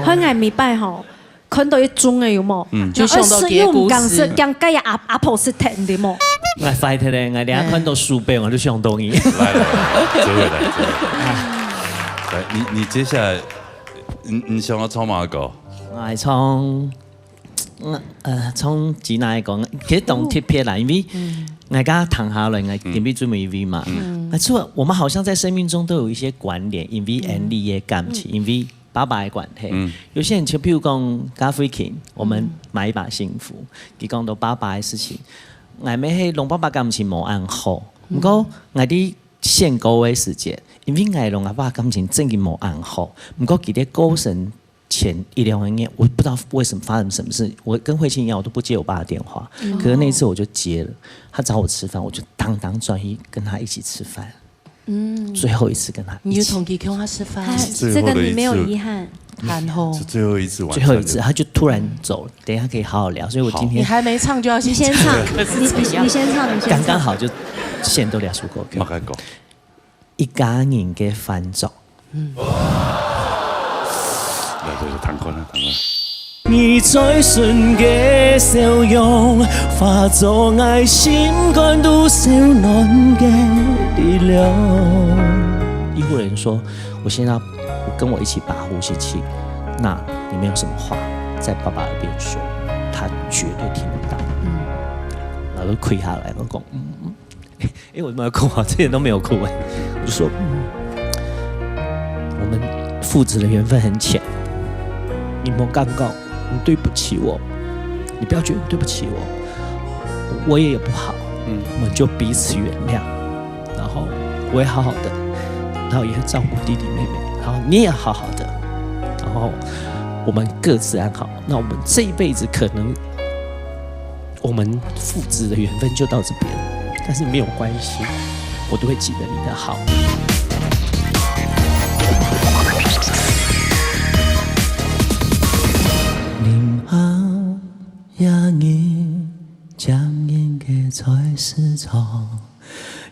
他爱米拜吼，看到一种的有冇？就想到鬼故事，讲解阿婆是甜的冇？我快特咧，我俩看到书背我就想到你。来，你接下来。你想要唱哪个？我唱几哪一个？其实懂特别啦，因为我家躺下来，我准备做 MV 嘛。错，我们好像在生命中都有一些关联，因为安利的感情，因为爸爸的关系。有些人就譬如讲咖啡 king， 我们买一把幸福，佢讲到爸爸的事情，我们係龍爸爸感情冇安好，不過我哋限歌的時間。因為我龍阿爸感情真嘅冇安好，不過佢哋歌神前1-2年，我不知道為什麼發生什麼事。我跟慧清一樣，我都不接我爸的電話。可是那一次我就接了，他找我吃飯，我就當專一跟他一起吃飯。最後一次跟他一起。你就同佢跟他吃飯，這個你沒有遺憾。然後是最後一次晚餐。最後一次，他就突然走了。等一下可以好好聊，所以我今天你還沒唱就要先唱，你先唱，剛剛好就線都聊出過。馬該講。一家人嘅歡奏。彈過啦，你最純嘅笑容，化作愛心灌入小暖嘅力量。醫護人說：“我現在跟我一起拔呼吸器，那你們有什麼話在爸爸耳邊說，他絕對聽得到。”然後跪下來，我講：“我有沒有哭啊？之前都沒有哭。”我就說：“我們父子的緣分很淺，你莫尷尬。”你對不起我，你不要覺得對不起我，我也有不好，我們就彼此原諒，然後我也好好的，然後也照顧弟弟妹妹，然後你也好好的，然後我們各自安好。那我們這一輩子可能我們父子的緣分就到這邊，但是沒有關係，我都會記得你的好。壓抑僵硬嘅菜市場，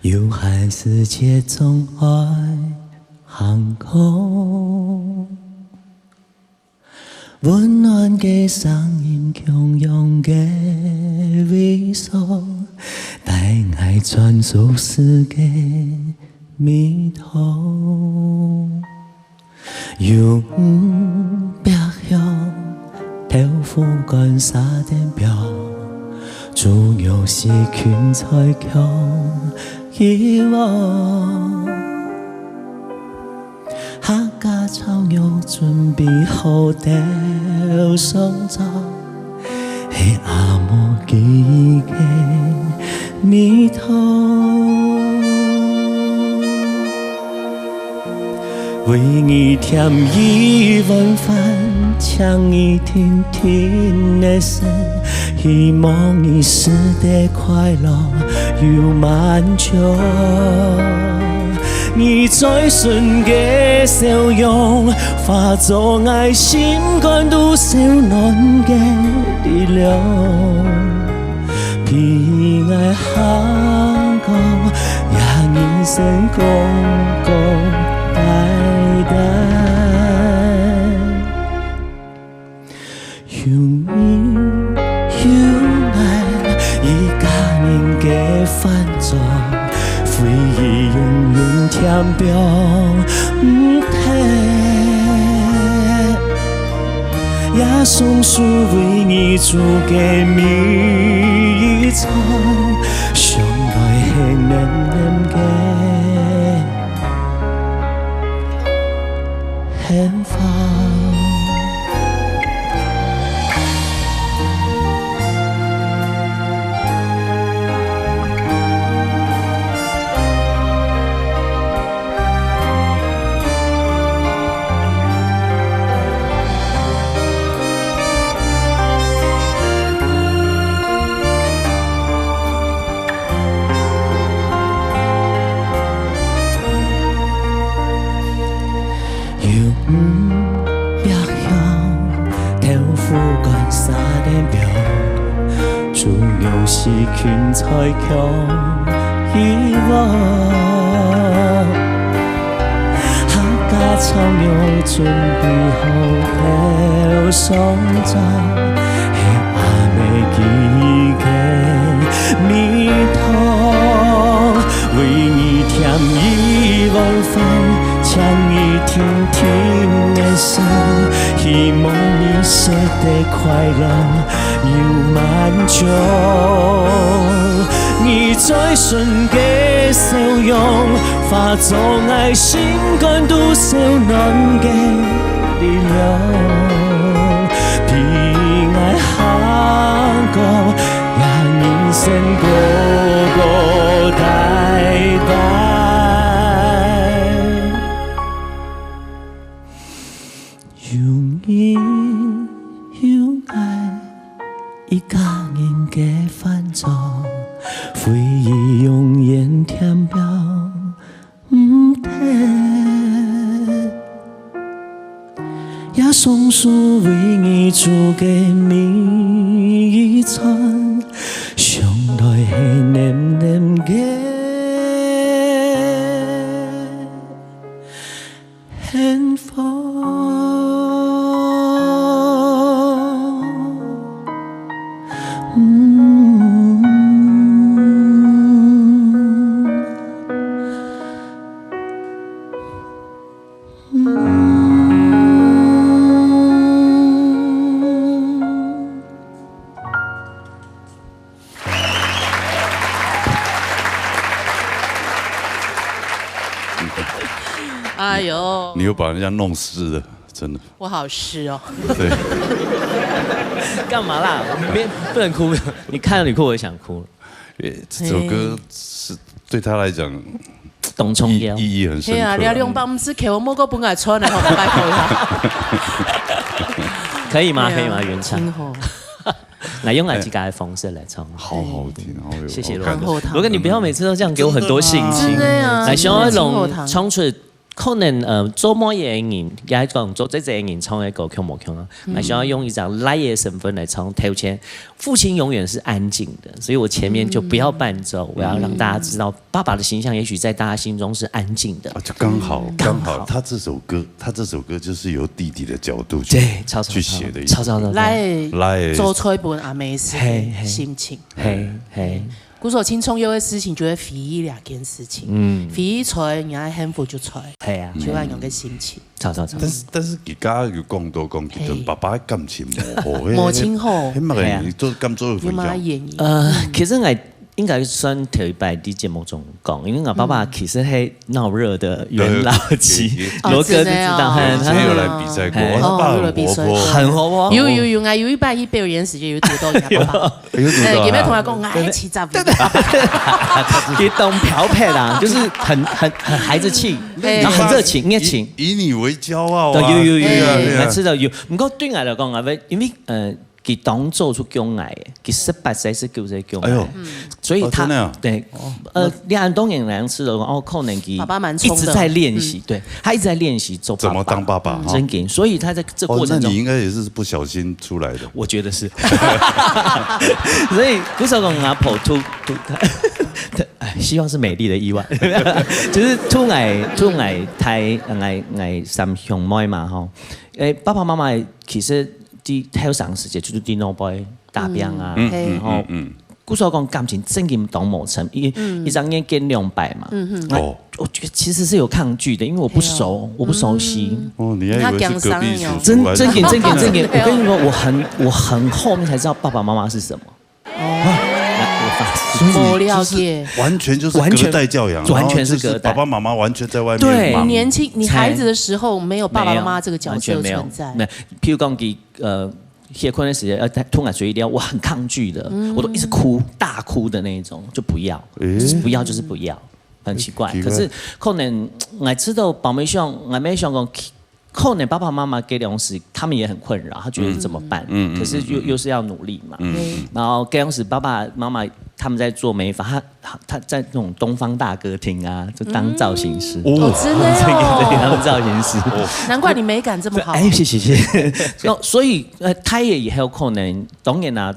有海世界中愛航空，溫暖嘅聲音洶湧嘅微笑，帶我穿梭世界迷途，永別向漂浮乾沙點表，終有是群才強遺忘。客家草藥準備好掉上妝，係阿摩記憶嘅迷途。為你添一碗飯，搶一聽聽的聲，希望你死的快樂又漫長。你最純嘅笑容，化作愛心灌入小暖嘅力量，比愛行過也人生公公代代，用愛一家人嘅歡奏，回憶永遠表不退，也送出为你做嘅每一场，上来係黏黏嘅輕放。是拳才強希望，客家草苗準備好了上陣，係阿妹記嘅蜜糖，為你添一碗飯，搶一聽聽的聲，希望你捨得快樂又漫長，你最純嘅笑容，化作愛心肝度小暖嘅力量，偏愛下個也人生個個代代。一家人嘅翻奏，回憶永遠填表唔停，也送出為你做嘅每一餐，上來係黏黏嘅幸福。哎呦，你又把人家弄湿了，真的。我好湿哦。对。干嘛啦？不能哭，你看到你哭我也想哭。这首歌是对他来讲，董冲标意义很深刻。係啊，你阿兩幫唔是給我某個本來穿的，我拜託一下。可以嗎？可以嗎？原唱。挺好。來用哪幾個方式來唱？好好聽，好有。謝謝羅哥。羅哥，你不要每次都這樣給我很多信心。來，想一種唱出。可能做乜嘢人，也係講做這人唱一個強唔強啊？我想要用一張來嘅身份來唱頭前。父親永遠是安靜的，所以我前面就不要伴奏，我要讓大家知道爸爸的形象，也許在大家心中是安靜的。就剛好，他這首歌就是由弟弟的角度去寫的，來做出一本阿妹的心情。鼓手青葱有的事情，就會回憶兩件事情。回憶出來，人家幸福就出來。係啊，就係用個心情。但是而家要講到講，其實爸爸感情冇清好。起碼你做咁做分享。其實我應該算頭一擺啲節目中講，因為我爸爸其實係鬧熱的元老級，羅哥都知道，他有來比賽過，他爸很活潑，很活潑。有，有一擺去表演時就有讀到人家爸爸，有咩同佢講愛氣雜，佢懂調配啦，就是很孩子氣，然後很熱情，熱情，以你為驕傲啊，有，我知道有，不過對我嚟講啊，因為佢當做出姜癌嘅，佢18歲是叫做姜癌，所以他對兩東人兩次的話，可能佢一直在練習，對，他一直在練習做怎麼當爸爸，真嘅，所以他在這過程中，那你應該也是不小心出來的，我覺得是，所以鼓手講阿婆突，希望是美麗的意外，就是突癌太癌三兄妹嘛吼，爸爸媽媽其實啲喺上時節就啲 no boy 打邊啊，然後古时候讲感情真金懂某层，一张烟跟200嘛。我觉得其实是有抗拒的，因为我不熟，我不熟悉。哦，你还以为是隔壁叔叔？真给。我跟你说，我很后面才知道爸爸妈妈是什么。我了解，完全就是隔代教养，完全是隔代。爸爸妈妈完全在外面。对，你年轻，你孩子的时候没有爸爸妈妈这个角色存在。没有，譬如讲结婚的时间突然随意聊，我很抗拒的，我都一直哭，大哭的那种，就不要，不要就是不要，很奇怪。可是可能我知道爸妈想，我没想讲。可能爸爸妈妈给粮食，他们也很困扰，他觉得怎么办？可是又是要努力嘛。然后给粮食，爸爸妈妈他们在做美发，他在那种东方大歌厅啊，就当造型师。哦，真的哦，他们造型师。难怪你美感这么好。哎，谢。所以他也有可能，当然啦。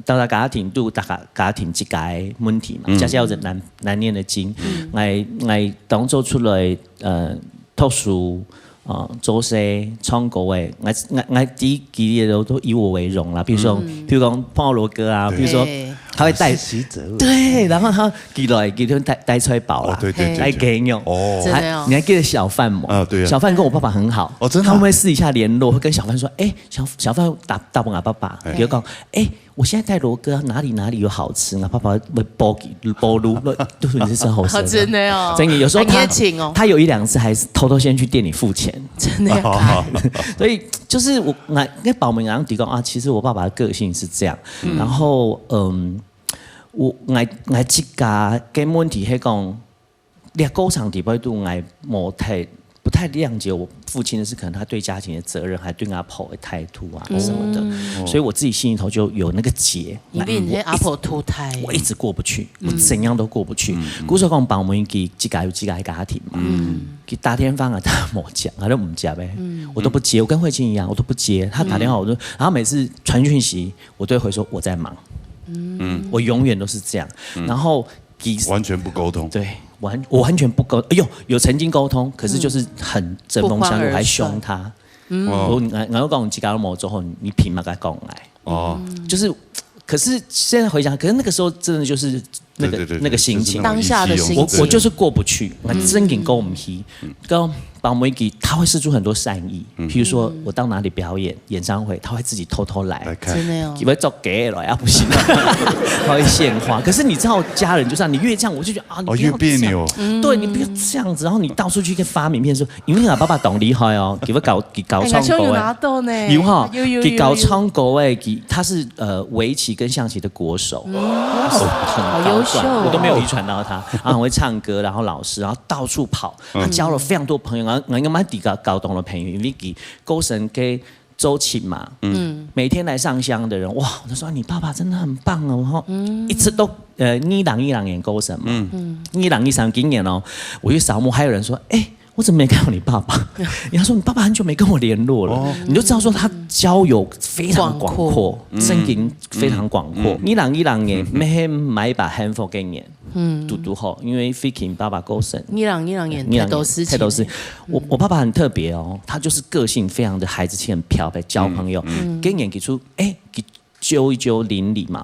到达家庭都大家庭这个问题嘛，加上有难念的经，我当做出来读书。做些唱歌的，我第一季都以我为荣啦。比如说帮我罗哥啊，比如说他会带对，然后他寄带出来包啦，带给用。哦，真的哦。你还记得小范吗？啊，对啊。小范跟我爸爸很好，哦，真的。他会私底下联络，会跟小范说，小范打问我爸爸，比如讲，我现在带罗哥哪里有好吃，我爸爸会包路，都是你是真好吃。真的哦。真的，有时候他有1-2次还是偷偷先去店里付钱。真的。所以就是我那宝明刚提讲啊，其实我爸爸的个性是这样，然后我这家跟问题是讲，你高场底部度我不太谅解我父亲的是，可能他对家庭的责任，还对阿婆的态度啊什么的，所以我自己心里头就有那个结。因为你阿婆脱胎，我一直过不去，我怎样都过不去。古时候讲帮我们给几个家庭嘛，给打电话啊，他没讲，他都不讲呗，我都不接。我跟慧清一样，我都不接。他打电话，然后每次传讯息，我都会说我在忙。我永远都是这样，然后完全不沟通。对。我完全不沟，有曾经沟通，可是就是很针锋相对，我还凶他。我讲你几个某之后，你凭嘛该讲来？哦，就是，可是现在回想，可是那个时候真的就是那个心情，当下的心情，我就是过不去，我真给过不去，跟把每给他会释出很多善意，譬如说我到哪里表演演唱会，他会自己偷偷来看，真的哦，以为做给了呀不行，他会献花。可是你知道家人就这样，你越这样，我就觉得啊，你不要越别扭，对你不要这样子，然后你到处去跟发名片说，因为我爸爸懂厉害哦，给我搞唱歌哎，有哈，给搞唱歌哎，他是围棋跟象棋的国手，很优秀，我都没有遗传到他，然后很会唱歌，然后老师，然后到处跑，他交了非常多朋友。我应该蛮搞懂了朋友，因为给勾神给周琴嘛，每天来上香的人，哇，我就说你爸爸真的很棒哦，然后一直都一朗演勾神嘛，一朗今年哦，我去扫墓，还有人说，我怎么没看到你爸爸？人家说你爸爸很久没跟我联络了，你就知道说他交友非常广阔，声音非常广阔。一朗年没买一把 handphone 给你，嘟好，因为 Faking 爸爸够神。一朗年太多事情。我爸爸很特别哦，他就是个性非常的孩子气，很漂亮，交朋友。给你给出给揪一揪邻里嘛，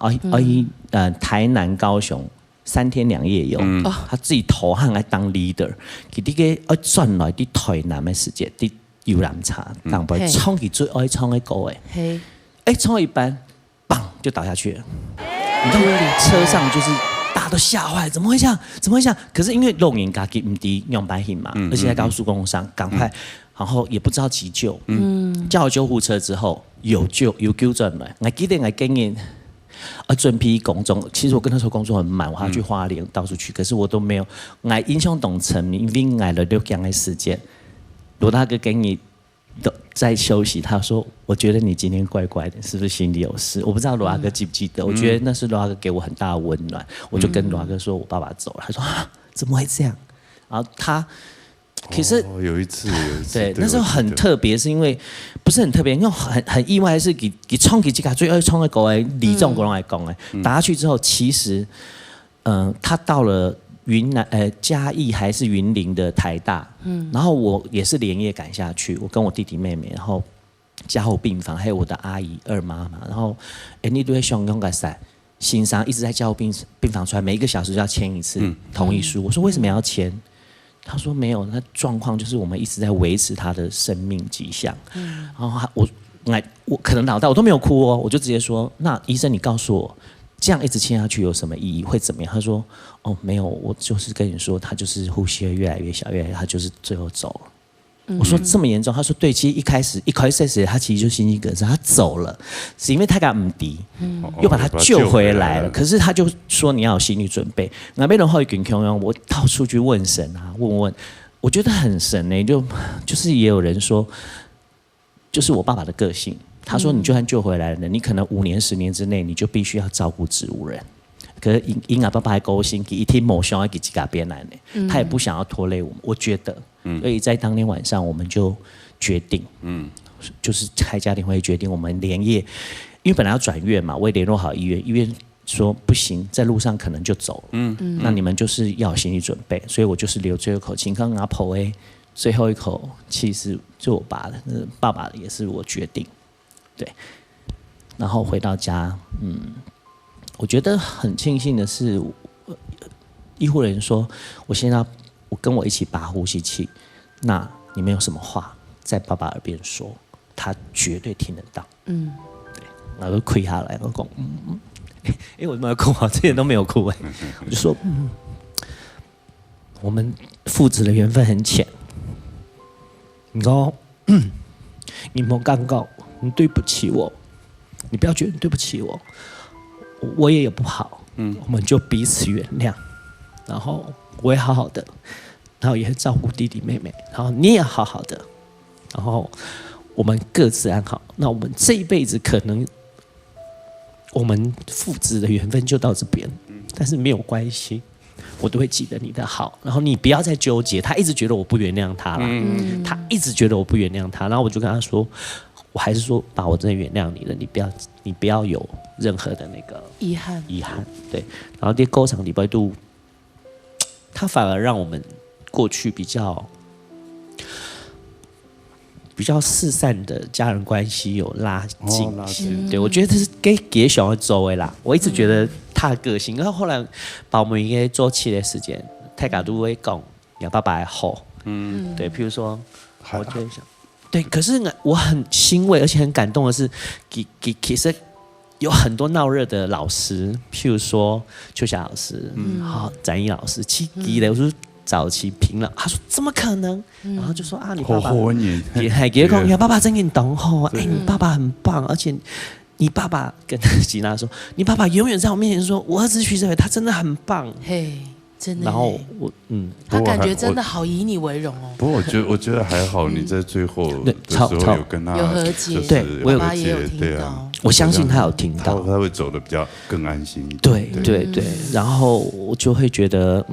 台南高雄。3天2夜游，他自己投行来当 leader， 佢啲嘅轉來啲台南嘅時節，啲遊覽車，當不衝佢最愛衝嘅歌誒，衝到一半，砰就倒下去了。你看車上就是大家都嚇壞，怎麼會這樣？怎麼會這樣？可是因為錄影家己唔啲用白險嘛，而且在高速公路上，趕快，然後也不知道急救，叫了救護車之後有救轉來，我記得我經驗。准批工作，其实我跟他说工作很满，我还要去花莲到处去，可是我都没有。我印象懂成，因为挨了6天的时间，罗大哥给你在休息，他说：“我觉得你今天怪怪的，是不是心里有事？”我不知道罗大哥记不记得，我觉得那是罗大哥给我很大的温暖。我就跟罗大哥说：“我爸爸走了。”他说：“啊，怎么会这样？”然后他。可是有一次，对，那时候很特别，是因为不是很特别，因为很意外的是，给冲给这个最爱冲的狗李仲国来讲打下去之后，其实，他到了云南嘉义还是云林的台大，然后我也是连夜赶下去，我跟我弟弟妹妹，然后加护病房，还有我的阿姨二妈嘛，然后你都会想用个噻。心伤，一直在加护病房出来，每1个小时就要签一次同意书。我说为什么要签？他说没有，那状况就是我们一直在维持他的生命迹象。然后我可能脑袋我都没有哭哦，我就直接说，那医生你告诉我，这样一直签下去有什么意义？会怎么样？他说哦没有，我就是跟你说，他就是呼吸会越来越小，他就是最后走了。我说这么严重？他说对，其实一开始他其实就心肌梗塞，他走了，是因为他敢唔敌，又把他救回来了。可是他就说你要有心理准备。那边的话，我到处去问神啊，问，我觉得很神呢。就是也有人说，就是我爸爸的个性。他说你就算救回来了，你可能5年10年之内，你就必须要照顾植物人。可是因爸爸还高兴，一听某想要给几个边来呢，他也不想要拖累我们。我觉得，所以在当天晚上我们就决定，就是开家庭会议决定，我们连夜，因为本来要转院嘛，我也联络好医院，医院说不行，在路上可能就走了，那你们就是要有心理准备，所以我就是留最后一口气，刚阿婆最后一口气是就我爸的，爸爸的也是我决定，对，然后回到家，我觉得很庆幸的是，医护人员说，我跟我一起拔呼吸器，那你们有什么话在爸爸耳边说，他绝对听得到。对，然后就跪下来，我讲，我没有哭啊，之前都没有哭我就说，我们父子的缘分很浅，你说，你莫尴尬，你对不起我，你不要觉得你对不起我。我也有不好，我们就彼此原谅，然后我也好好的，然后也照顾弟弟妹妹，然后你也好好的，然后我们各自安好。那我们这一辈子可能我们父子的缘分就到这边，但是没有关系，我都会记得你的好，然后你不要再纠结。他一直觉得我不原谅他了，他一直觉得我不原谅他，然后我就跟他说。我还是说，爸，我真的原谅你了，你不要有任何的那个遗憾，对。然后这沟场礼拜度，他反而让我们过去比较四散的家人关系有拉近，对，我觉得这是给小孩周围啦。我一直觉得他的个性，然后后来把我们一个做起的时间，太家都会讲，让爸爸好，对，譬如说，我就想。对，可是我很欣慰，而且很感动的是，其实有很多闹热的老师，譬如说秋霞老师，展毅老师，其实我说早期评了，他说怎么可能？然后就说啊，你爸爸也还给讲，你爸爸真给你懂吼，你爸爸很棒，而且你爸爸跟吉娜说，你爸爸永远在我面前说，我儿子徐志伟他真的很棒，嘿。真的，然后他感觉真的好以你为荣哦。不过我觉得还好，你在最后的时候有跟他有和解，对，我有和解，对啊，我相信他有听到，他会走得比较更安心一点。对，然后我就会觉得，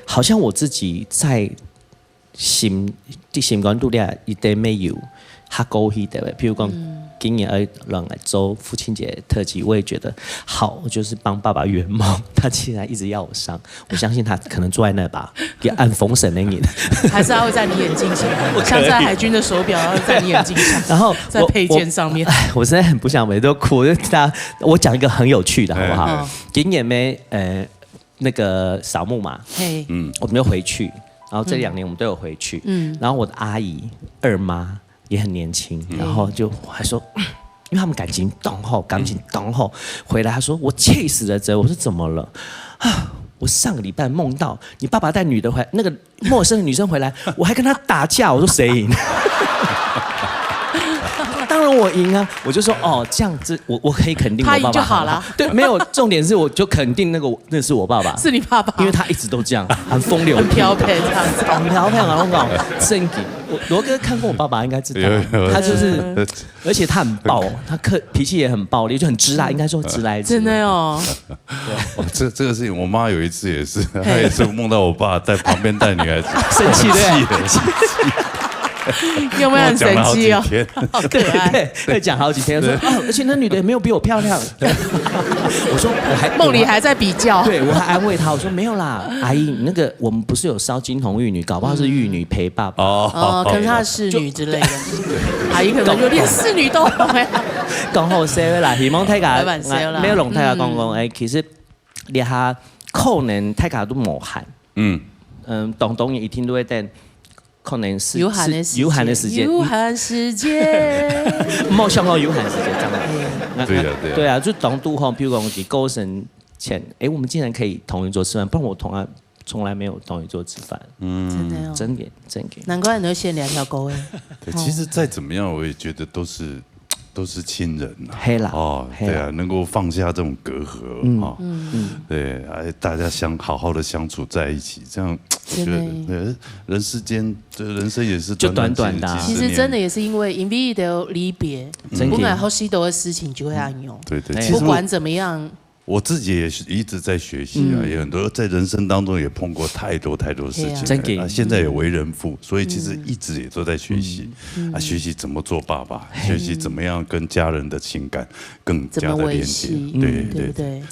好像我自己在心肝度咧，一定没有他高兴的，譬如讲。今年让来做父亲节特辑，我也觉得好，我就是帮爸爸圆梦。他既然一直要我上，我相信他可能坐在那吧，给按封神的你，还是他会在你眼镜上，像在海军的手表，然后在你眼镜上，然后在配件上面。我实在很不想每都哭，我讲一个很有趣的好不好？今年没那个扫墓嘛，我们又回去，然后这2年我们都有回去，然后我的阿姨二妈。也很年轻，然后就还说，因为他们感情浓厚，回来他说我气死了，我说怎么了？我上个礼拜梦到你爸爸带女的回来，那个陌生的女生回来，我还跟他打架，我说谁赢？当然我赢啊！我就说哦，这样子我可以肯定我爸爸他赢就好了。对，没有重点是我就肯定那是我爸爸，是你爸爸，因为他一直都这样，很风流，很飘配这样子，很飘配啊！我讲正经，罗哥看过我爸爸应该知道，他就是，而且他很暴，他脾气也很暴烈，就很直来，应该说直来直。真的哦。这个事情，我妈有一次也是，她也是梦到我爸在旁边带女孩子，生气的。有没有很神奇哦？好可爱，会讲好几天。说而且那女的也没有比我漂亮。我说我还梦里还在比较。对，我还安慰她，我说没有啦，阿姨，那个我们不是有烧金童玉女，搞不好是玉女陪爸爸。可能她是侍女之类的。阿姨可能就连侍女都没有。講好些啦，希望大家咩龍大家講講，其實你下可能大家都無限，當然一天都會等，可能是有限的時間，冇想過有限時間，真的。對啊，對啊，就當都好，譬如講你過生前，我們竟然可以同一桌吃飯，不然我從來沒有同一桌吃飯。真的哦，真嘅。難怪你會先兩條狗哎。對，其實再怎麼樣，我也覺得都是親人啊。黑啦。對啊，能夠放下這種隔閡對，大家好好的相處在一起，這樣，覺得人世間，人生也是短短的。其實真的也是因為因為的離別，不管好許多的事情就會按用。對，不管怎麼樣。我自己也是一直在學習啊，也很多在人生當中也碰過太多事情啊。現在也為人父，所以其實一直也都在學習啊，學習怎麼做爸爸，學習怎麼樣跟家人的情感更加的連接，對不對？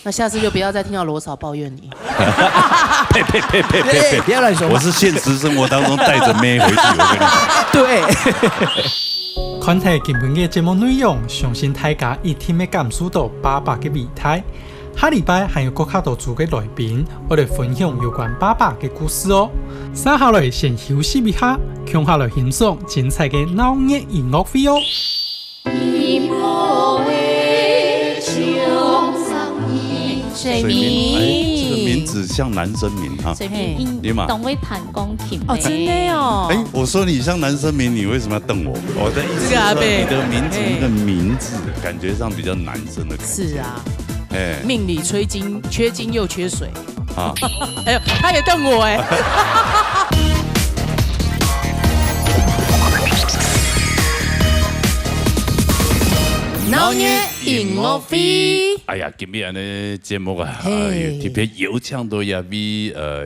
那下次就不要再聽到羅嫂抱怨你。呸！不要亂說，我是現實生活當中帶着妹回去，我跟你講。對。看睇今本嘅節目內容，相信大家一定會感受到爸爸嘅美態。下禮拜還有更加多組嘅來賓，我哋分享有關爸爸嘅故事哦。接下來先休息一下，接下來欣賞精彩嘅鬧熱音樂會哦。水明，這個名字像男生名哈。水明，懂會彈鋼琴。哦，真的哦。我說你像男生名，你為什麼要瞪我？我的意思是說你的名字那個名字感覺上比較男生的感覺。是啊。命裡缺金又缺水。啊。哎呦，他也瞪我哎。鬧熱音樂會。哎呀，今日呢節目啊，特別有請到一位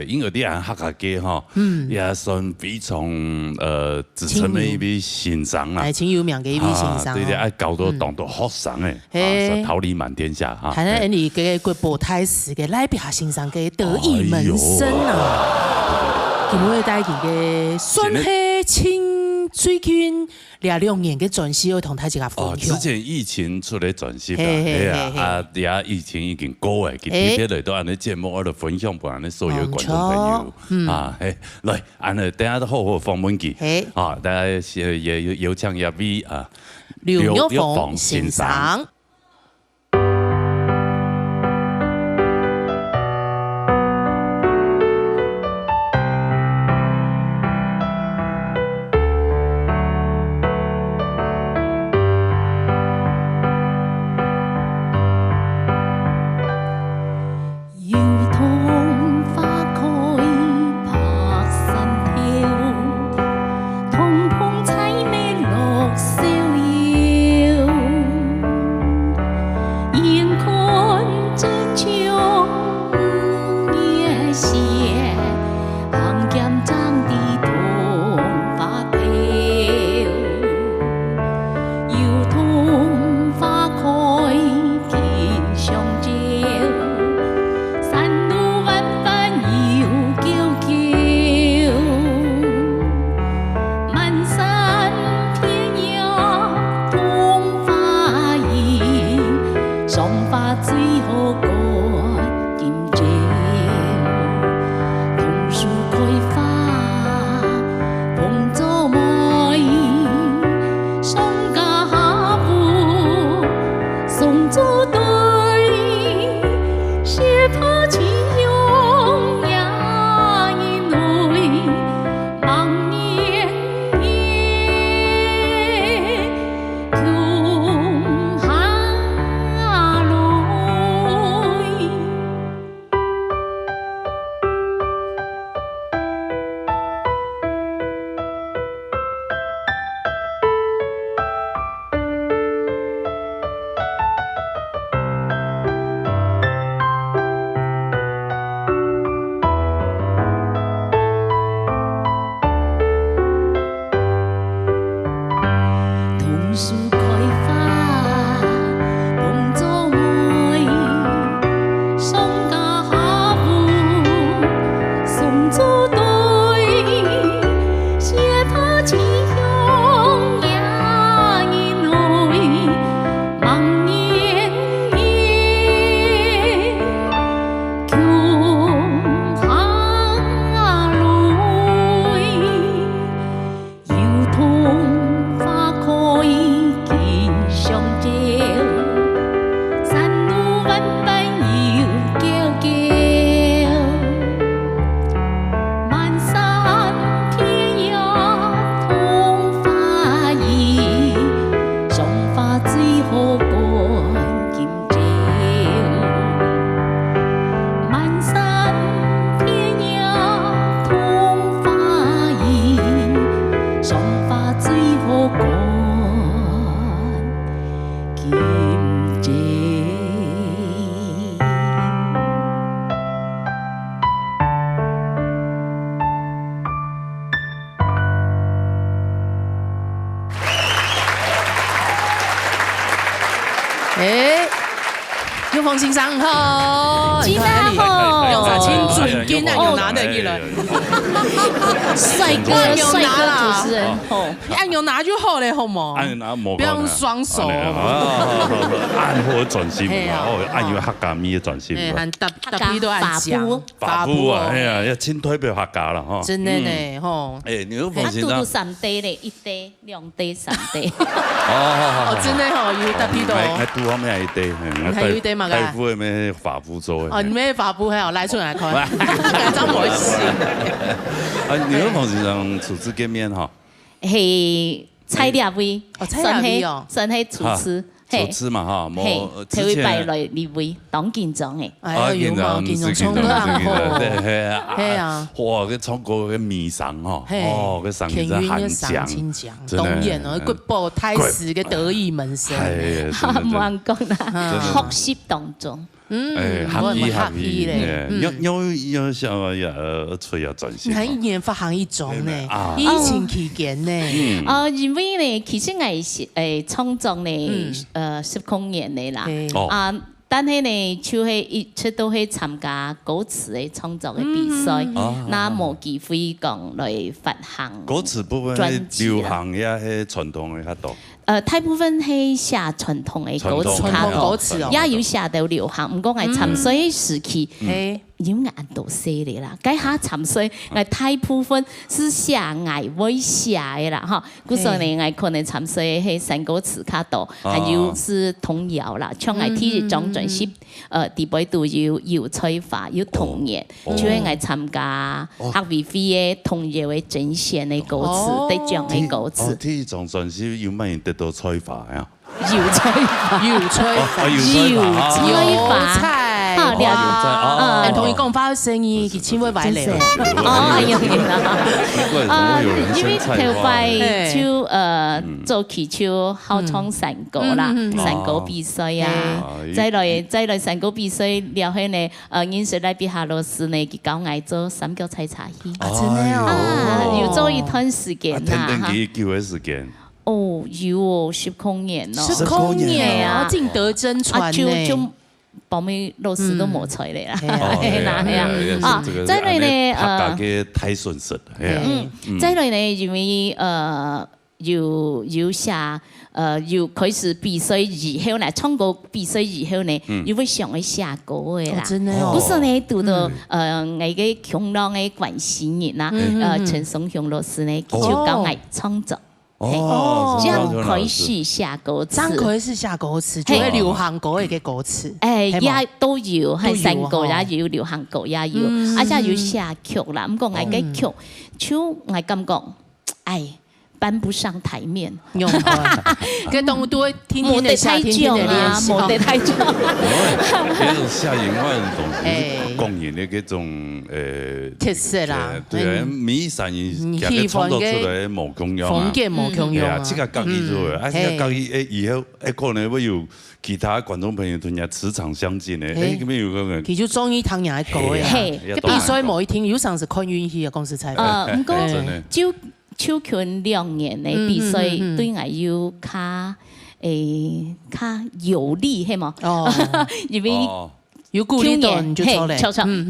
音樂啲人客家嘅哈，也算非常資深嘅一位先生啊，請有名嘅一位先生，對，愛搞到當到學生誒，桃李滿天下哈。係咧，你嘅國寶太師嘅來別下先生嘅得意門生啊，今日帶佢嘅酸氣清水軍。2年嘅轉型要同大家分享。之前疫情出嚟轉型啊，而家疫情已經過誒，佢特別嚟到安尼節目，我哋分享俾安尼所有觀眾朋友啊，來，安尼等下都好好訪問佢，啊，大家也有請一位啊，劉玉鳳先生。奉新上好，真好，用啥青春金啊，又拿得去了。帅哥主持人，按钮拿就好嘞，好吗？按拿模，不要用双手。按好专心嘛，按有客家咪的专心。按特别都按讲。法布啊，哎呀，要亲推别客家了哈。真的呢，吼。哎，你都放心啦。他3day嘞，1day、2day、3day。哦，真的吼，有特别多。还拄好咩1day，还有1day嘛个。大夫的咩法布做的。哦，你咩法布还有来出来看，改张模式。啊，你跟彭先生初次见面哈？係蔡列位，算係廚師，廚師嘛哈，係佢會拜來呢位當建長嘅。有嘛，建長衝得好，係啊，哇，佢唱歌嘅迷上哈，哦，佢上嘅韓將，當然哦，國寶太師嘅得意門生，冇人講啦，學習當中。合意咧，有想要出要轉型。係一年發行1種呢，疫情期間呢。因為呢，其實係創作呢，19年嘅啦。但係呢，就係一直都係參加歌詞嘅創作嘅比賽，那冇機會講來發行。歌詞部分係流行也係傳統嘅較多。大部分係寫傳統嘅歌詞較多，也有寫到流行。唔過係沉水時期，有眼到寫嚟啦。計下沉水，係大部分是寫愛會寫嘅啦，哈。故所以係可能沉水係新歌詞較多，還有是童謠啦。像係第一張專輯，第八度有催化，有童年，就係係參加黑維飛嘅童謠嘅展現嘅歌詞，得獎嘅歌詞。第一張專輯有乜得到催化呀？油催化。同伊講發生意，佢千會買嚟。因為頭擺就做起就好唱山歌啦，山歌比賽啊，再來山歌比賽了後呢，認識來比下老師呢，佢教我做三腳採茶戲。真的哦，要做一段時間啦。天天幾嘅時間？哦，有19年咯，19年啊，進德真傳呢。就報名老師都冇採嚟啦，係啊，再來呢客家嘅太順實，再來呢因為要寫要開始比賽以後呢，唱歌比賽以後呢，要會上去寫歌嘅啦，嗰時呢讀到我嘅強浪嘅關係人啦，陳松雄老師呢就教我創作。這樣可以寫歌詞，這樣可以寫歌詞，就係流行歌嘅歌詞。也都要，係新歌也要，流行歌也要，而且要寫曲啦。唔過我嘅曲，就我感覺，搬不上台面。跟動物都會天天的夏天天的練習，冇得太久。嗰種夏營嗰種東西，公認的嗰種特色啦。對啊，每三年其實創作出來冇共樣啊。風格冇共樣啊。即個家己做嘅，啊，即個家己以後可能會有其他觀眾朋友同人磁場相近嘅，咁樣有個人。佢就中意聽人嘅歌呀。比賽冇一聽，有上是看運氣嘅公司採訪。唔過就。超群2年嘅比賽對我要較有利係嘛？因為有鼓勵到你就錯咧。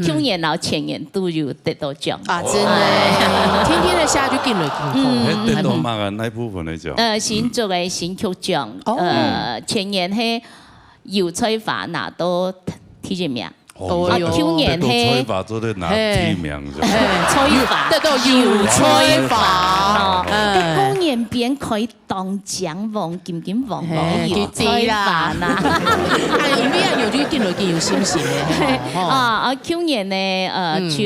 去年然後前年都有得到獎。啊，真係，天天的下就進來進。得到乜嘅那部分嚟講？新作嘅新曲獎，前年係油菜花拿到第一名。去年係催化做得拿提名，催化得到油催化，公園邊可以當獎王，金王油催化啦。因為有啲見來見有心情嘅。去年呢就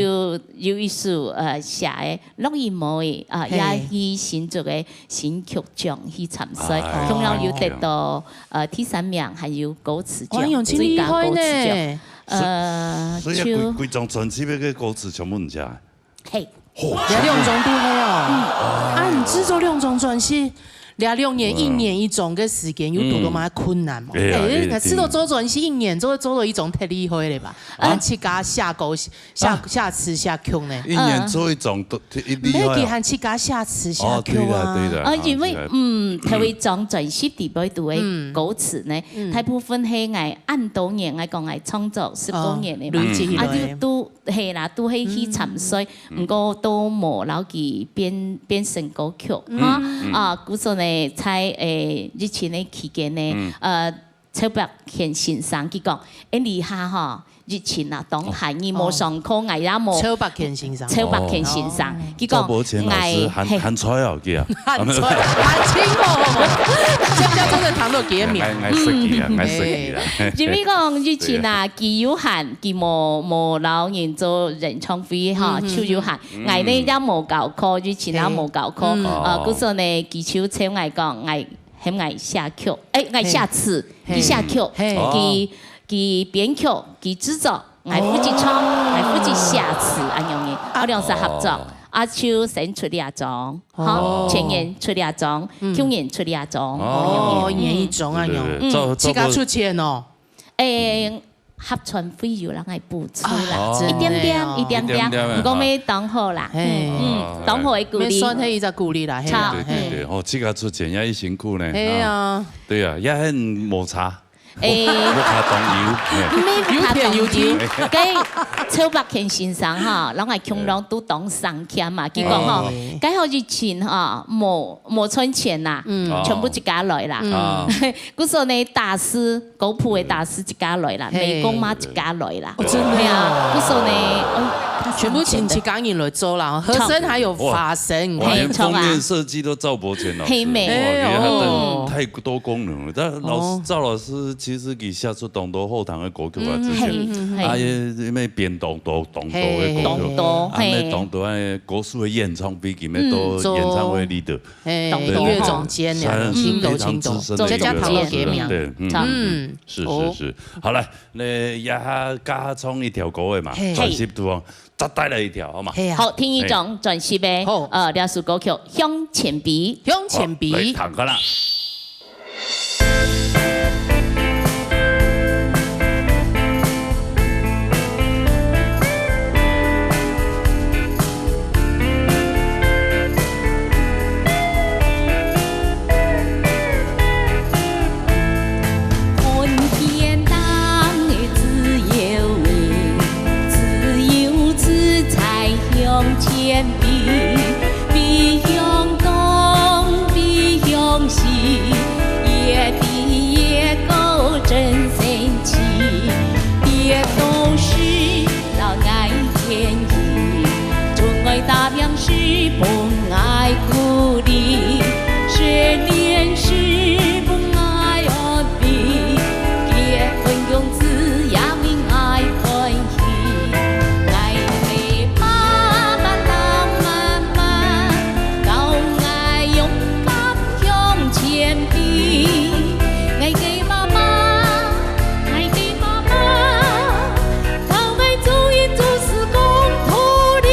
有一首寫嘅錄音模嘅，也去新作嘅新曲獎去參賽，仲有得到第3名，還有歌詞獎，最佳歌詞獎。所以規張專輯嘅歌詞全部唔知啊。係，2種都係哦。你製作2種專輯， 6年1年一種嘅時間有多麼困難嘛？吃到周周，你是1年做到一種太厲害了吧？去家下狗下吃下 Q 呢？1年做一種都厲害。沒給喊去家下吃下 Q 啊？對的。因為佢會講全息地位度嘅歌詞呢，大部分係我按多年我講我創作10多年嘅嘛，都係啦，都係去沉睡，唔過都冇攞佢變成歌曲啊，故說呢。在日前的期間呢，邱伯賢先生佢講，你下嗬日前啊，當係你冇上課，我也冇。邱伯賢先生，邱伯賢先生，佢講，我喊彩啊，佢啊，喊清哦，即係真係談到幾多年？我識佢啊，我識佢啦。因為講日前啊，佢有限，佢冇老人做演唱會嚇，超有限，我呢也冇教課，日前也冇教課，嗰時候呢，佢超請我講，我喺我下曲，我下詞，佢下曲，佢編曲，佢製作，我負責唱，我負責下詞，咁樣嘅，我兩是合作。阿秋先出2種，好，前年出2種，去年出2種，哦，年一種啊樣，自家出錢哦。合傳費用人係補助啦，一點點，唔講咩當好啦，當好嘅鼓勵，算係一個鼓勵啦，對，哦，自家出錢也係辛苦呢，係啊，對啊，也很摩擦。冇卡當油片，咁邱伯賢先生嚇，啷個窮人都當上欠嘛？佢講吼，咁好以前嚇冇存錢啦，全部自家來啦。嗰時候呢，大師高鋪嘅大師自家來啦，美工嘛自家來啦。真的啊！嗰時候呢，全部親戚家人來做啦，和聲還有發聲，連封面設計都趙伯賢老師，太多功能了。但趙老師。其實佢寫出當多後堂嘅歌曲啊，之前啊，咩變當多嘅歌曲，啊咩當多嘅歌手嘅演唱會，佢咩都演唱會 leader，音樂總監呀，青豆，再加唐老傑名，對，是，好啦，你加唱一條歌嘅嘛，專輯度再帶來一條好嘛？好，聽一種專輯嘅，兩首歌曲《向前比》，向前比，彈下啦。大表示不愛鼓勵，學練是不愛惡比，結婚用字也為愛歡喜，愛給爸爸老媽媽，高愛勇敢向前比，愛給爸爸，愛給媽媽，高愛做一做是共同的。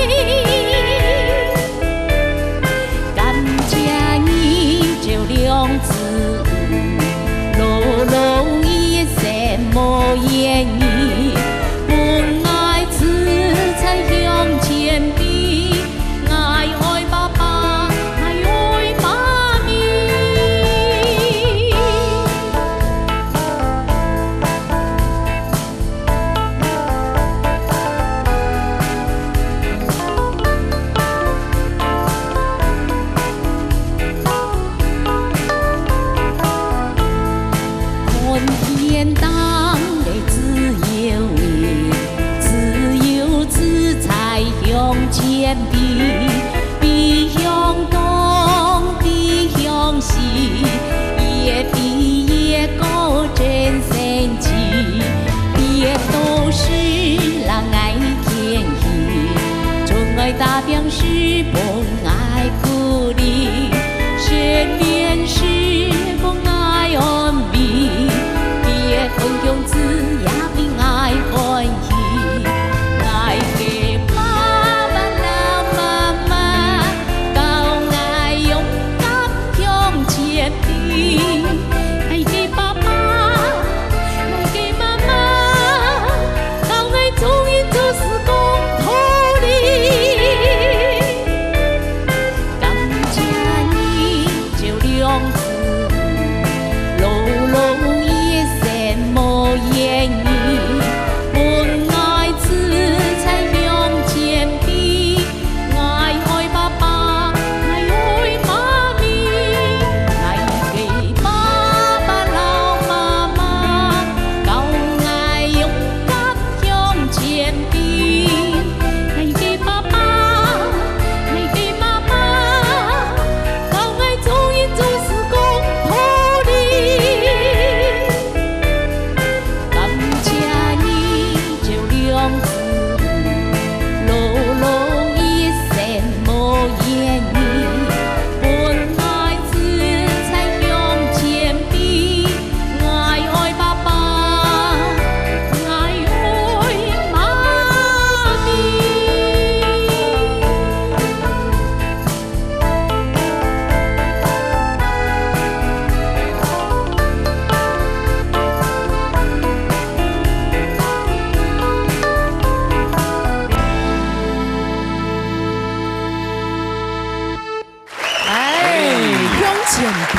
浅鼻，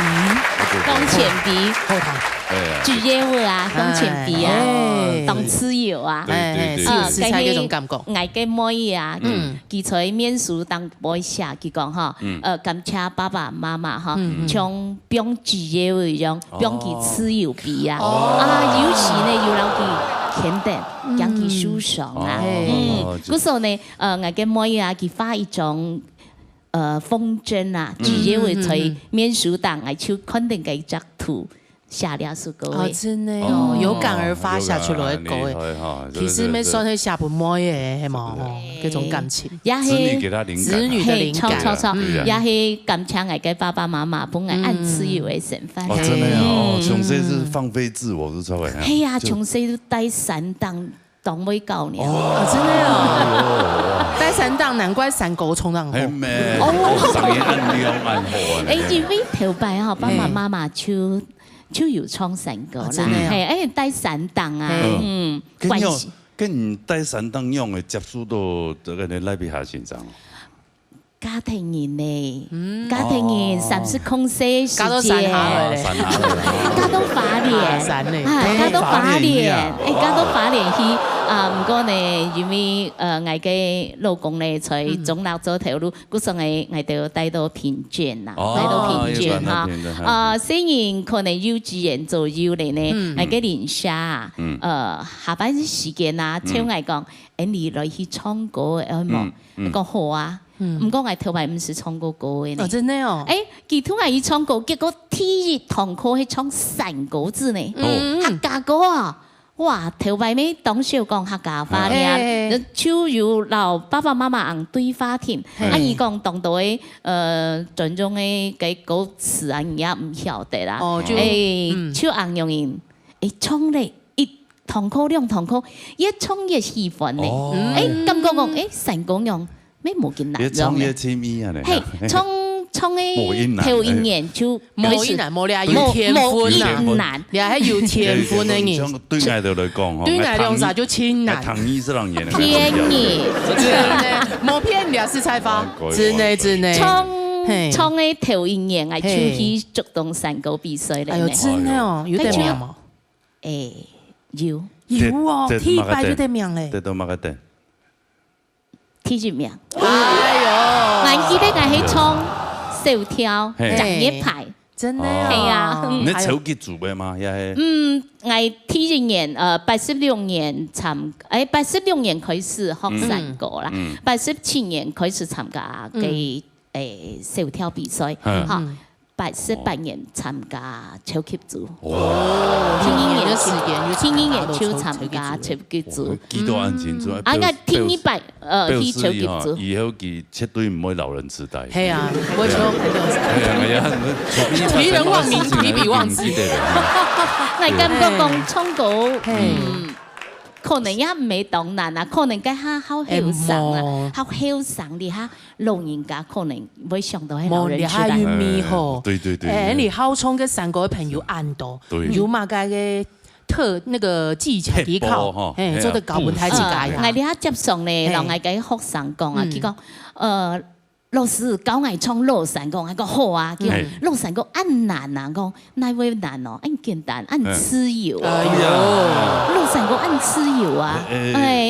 讲浅鼻，后台，煮嘢喎啊，講前鼻啊，當豉油啊，食材嗰種感覺。嗌嘅妹啊，佢在面書當背寫，佢講哈，感謝爸爸媽媽哈，從幫煮嘢嗰種，幫佢豉油鼻啊，尤其呢要讓佢甜點，讓佢舒爽啊，嗰時候呢，嗌嘅妹啊，佢發一種。風箏啊，煮嘢會在面書當嗌手肯定嘅隻圖下了數個哦，真的哦，有感而發下出來個誒，其實咩算係下半妹嘅係嘛，嗰種感情，子女給他靈感，子女的靈感，錯，也係感謝我嘅爸爸媽媽幫我按豉油嘅成分。哦，真的哦，從細是放飛自我都超嘅。係啊，從細都帶散當。當妹教你哦，真的哦，帶散檔，難怪散狗衝浪好。上演暗料暗火。因為頭擺啊，爸爸媽媽就有創散狗啦，係帶散檔啊，關係。跟帶散檔用嘅接觸到這個你來比下先生。家庭人呢？家庭人30空隙時間，加多法蓮，加多法蓮去唔過呢，因為我嘅老公呢在中立咗條路，嗰時我就帶到偏遠啦，帶到偏遠嚇。雖然可能幼稚園左右嚟呢，我嘅連下下班時間啊，超我講，你來去唱歌誒冇？我講好啊。唔過我頭排唔是唱過歌嘅呢。哦，真的哦。佢突然去唱歌，結果第一堂課係唱散歌字呢。客家歌啊，哇！頭排咩當時講客家話嘅，超有留爸爸媽媽用對話添。伊講當到嘅陣中嘅嘅歌詞啊，而家唔曉得啦。超硬用人，唱咧一堂課兩堂課，越唱越喜歡呢。感覺講散歌用。咩冇見難用嘅？係唱嘅頭一年就冇音難，冇你係有天分難，你係有天分嘅人。對我哋嚟講，對我嚟講就千難。唐醫是讓演騙你，冇騙你啊！是才華，真的。唱嘅頭一年係出去主動散歌比賽嚟。哎呦，真的哦，有得名嗎？有哦，第一擺就得名咧。得到乜嘅得？第一名，哎呦！我記得我喺唱小跳職業牌，真的係啊。你手結做嘅嘛？又係。我第一年86年86年開始學散歌啦，87年開始參加嘅小跳比賽，嚇。88年參加超級組，聽音樂就參加超級組，幾多安全組？我聽100去超級組。以後佢絕對唔會老人痴呆。係啊，我就提人忘名，提筆忘字。我感覺講唱歌，可能也唔係當難啊，可能佢下好後生啊，好後生啲下老人家可能會想到係老人痴呆。對。你好唱嘅散歌朋友按到，有嘛嘅那個技巧技巧，做得高本太自家呀。我哋喺接送咧，讓我嘅學生講啊，佢講老師教我唱老散歌，我講好啊，叫老散歌按難啊，講哪會難哦？按簡單，按豉油。老散歌按豉油啊！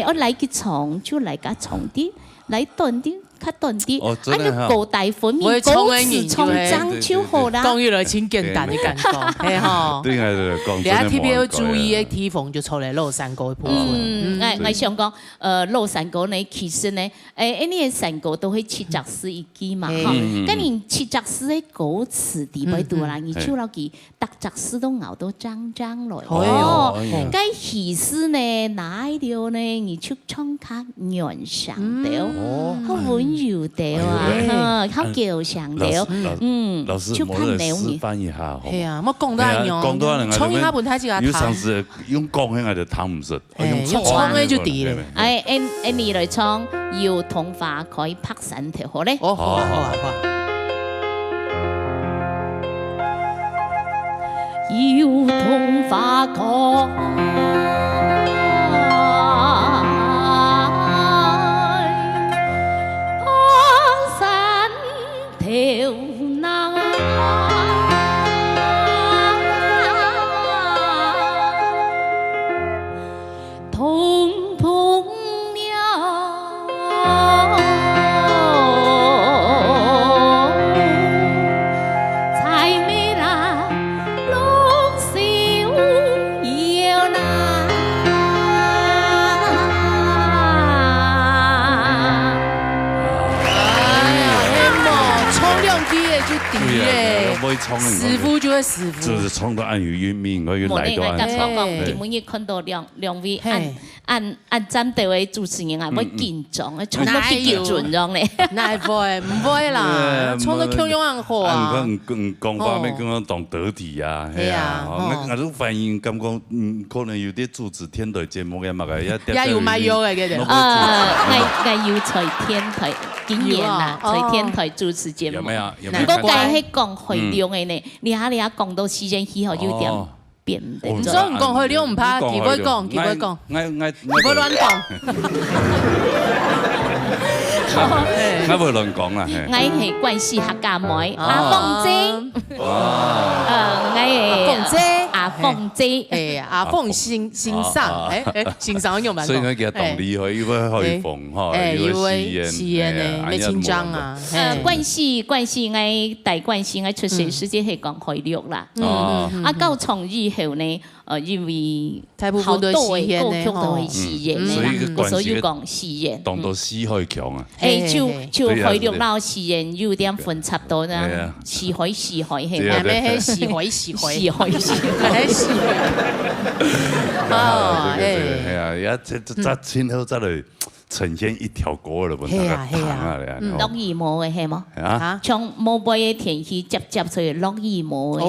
我嚟佢唱就嚟佢唱啲，嚟短啲。較短啲，按照高大分面，歌詞唱爭超好啦。講起來真簡單嘅感覺，係嗬。對係講。你喺 TVB 注意嘅地方就出嚟老散歌嘅部分。我想講，老散歌呢，其實呢，呢個散歌都會切雜詩一句嘛，嚇。咁你切雜詩嘅歌詞地位多啦，你唱落去，特雜詩都熬到張來。哦，咁戲詩呢，哪一條呢？你就唱較原上調，好穩。有的啊，好叫上了，老師，我嚟示範一下，係啊，我講多人，唱一下本太子啊，有上次用講起我就彈唔實，用唱嘅就ดีเลย。你嚟唱要童話可以拍3條好咧？好啊。要童話講。條南。机的就低嘞，师傅就会师傅，就是冲到暗语晕命，我又来到暗。今日看到两位按站台的主持人啊，要紧张，冲到去紧准容咧。那唔会啦，冲到强勇暗好啊。讲方面讲懂得体啊，系啊。我都反映感觉，可能有啲主持天台节目嘅嘛个，也有卖药嘅嘅。我要在天台经验啦，在天台主持节目。有没有？如果介係講會量嘅呢，你下講到時間以後有點變的。唔想唔講會量唔怕，佢會講，佢會講，佢會亂講。我會亂講啦。我係關係客家妹阿鳳姐，我係阿鳳姐，阿鳳欣賞，欣賞用蠻多。所以我叫動力去，要開放嚇，要試驗咧，咩緊張啊？關係，我大關係，我出世時間係講會量啦。到從以後呢，因為好多嘅歌曲都係試驗咧，所以要講試驗。當到死可以強啊！就會量鬧試驗有點分插到啦，試海係咩？試海。哦，係啊，而家即前後再嚟呈現一條歌嘞，本身啊，落雨毛嘅係冇？啊，從冇背嘅天氣接出去落雨毛嘅。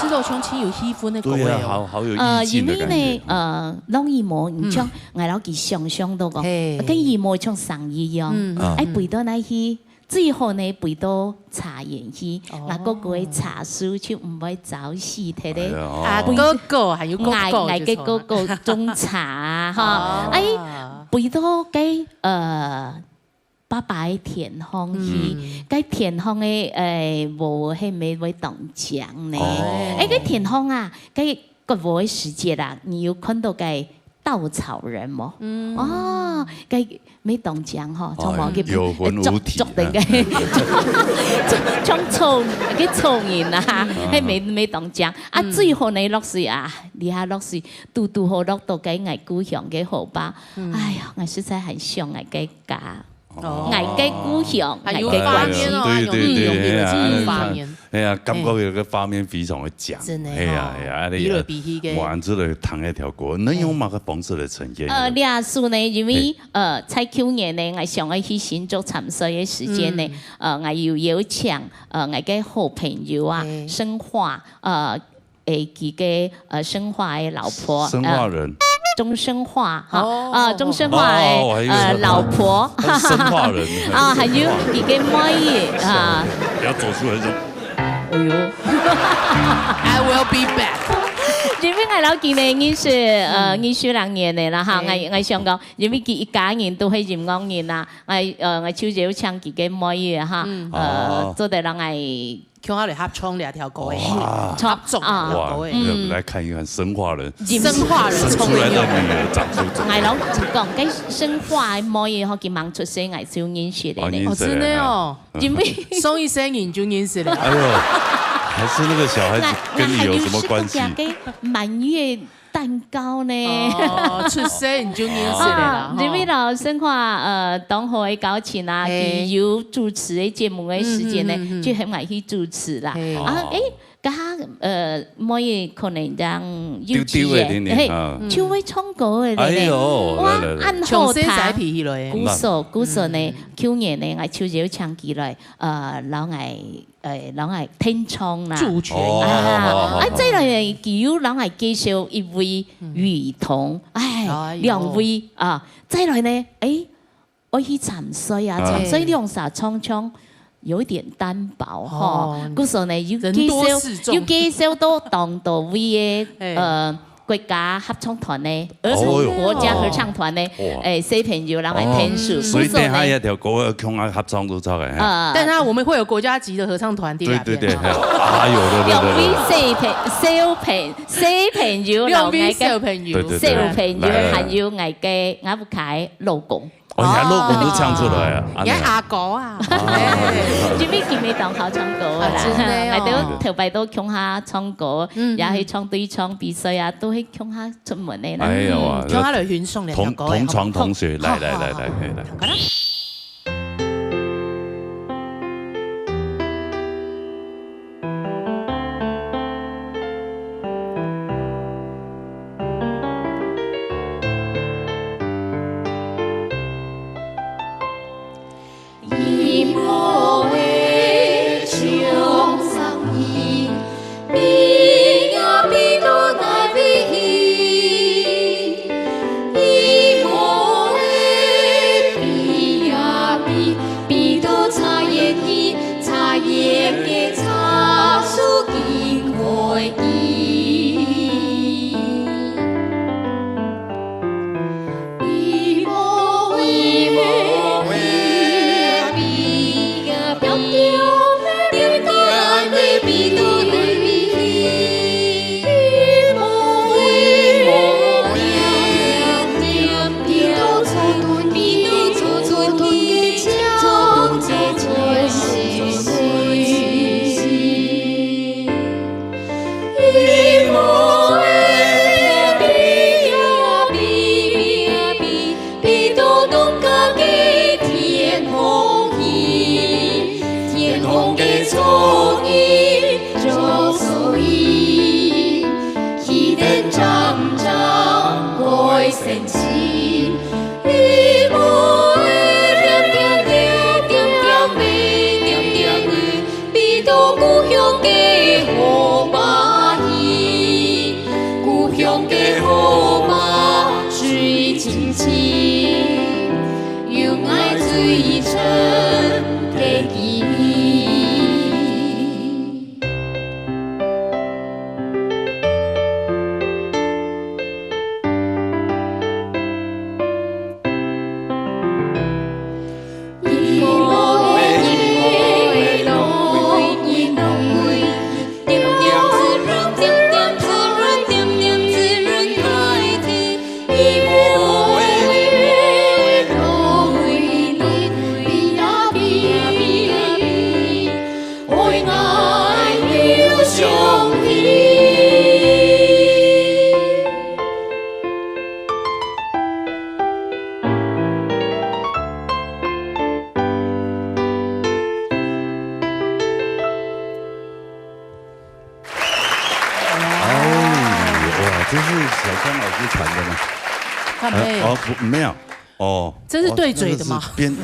赤道鄉親有喜歡的歌對啊，好有意境的感覺。因為呢，落雨毛，唔像我老記想象到講，跟雨毛像生一樣，背到那去。最後呢，背到茶園去，嗱嗰個茶樹就唔會走死睇咧。嗰個係要嗌嘅嗰個種茶啊，背到嘅爸爸嘅田鄉去，嘅田鄉嘅無係咪會當獎呢？嘅田鄉啊，嘅個無嘅時節啦，你有看到嘅稻草人冇？哦，嘅。沒當獎嗬，從某嘅捉定嘅，從草嘅草人啊，係沒當獎。最後呢落水啊，你下落水，嘟好落到嘅我故鄉嘅荷包，哎呀，我實在很想我嘅家，我嘅故鄉，還有畫面哦，有畫面。哎呀，感覺有個畫面非常的強，哎呀，你玩出來彈一條歌，能用乜個方式來呈現？倆數呢，因為在去年呢，我想要去新竹參賽嘅時間呢，我要邀請我嘅好朋友啊，生化佢嘅生化嘅老婆，生化人。鐘生化哈，鐘生化嘅老婆，生化人還有佢嘅妹啊，要走出來一種。哎呦 ，I will be back。因為我老見呢，20年嘅啦嚇，我想講，因為佢一家人都係音樂人啦，我超少唱佢嘅妹嚇，做得讓我。向我哋合唱兩條歌嘅，合作啊！哇，來看一看生化人，生化人生出來的女兒長出。我老講嘅生化嘅妹可以掹出聲藝少認識嘅咧。真的哦，因為送一聲音就認識了。哎呦，還是那個小孩子跟你有什麼關係？嘅滿月蛋糕呢？出聲就認識了。因為老生化當好嘅搞錢啊，佢有主持嘅節目嘅時間呢，就很愛去主持啦。家妹可能讓幼稚嘅，就會唱歌嘅咧。哇，按後台，古時呢，去年呢，我超少唱起來，老藝聽唱啦。主持再來叫老藝介紹一位女童，兩位啊，再來呢，我去參賽啊，參賽兩首唱。有點單薄哈，嗰時候呢要介紹到當到位嘅國家合唱團呢，國家合唱團呢，小朋友人嚟聽書。所以等下一條歌向下合唱都出嚟。但係我們會有國家級的合唱團。對，還有兩位小朋友，兩位小朋友，還有我嘅阿布凱老公。人家老公都唱出來啊！人家阿哥啊，準備見你當口唱歌啦，我都頭擺都向下唱歌，也去唱對唱比賽啊，都去向下出門嘅啦。哎呀哇！向下嚟勸送兩首歌。同窗同學，來。嘅茶树見開没有。哦，这是对嘴的吗？边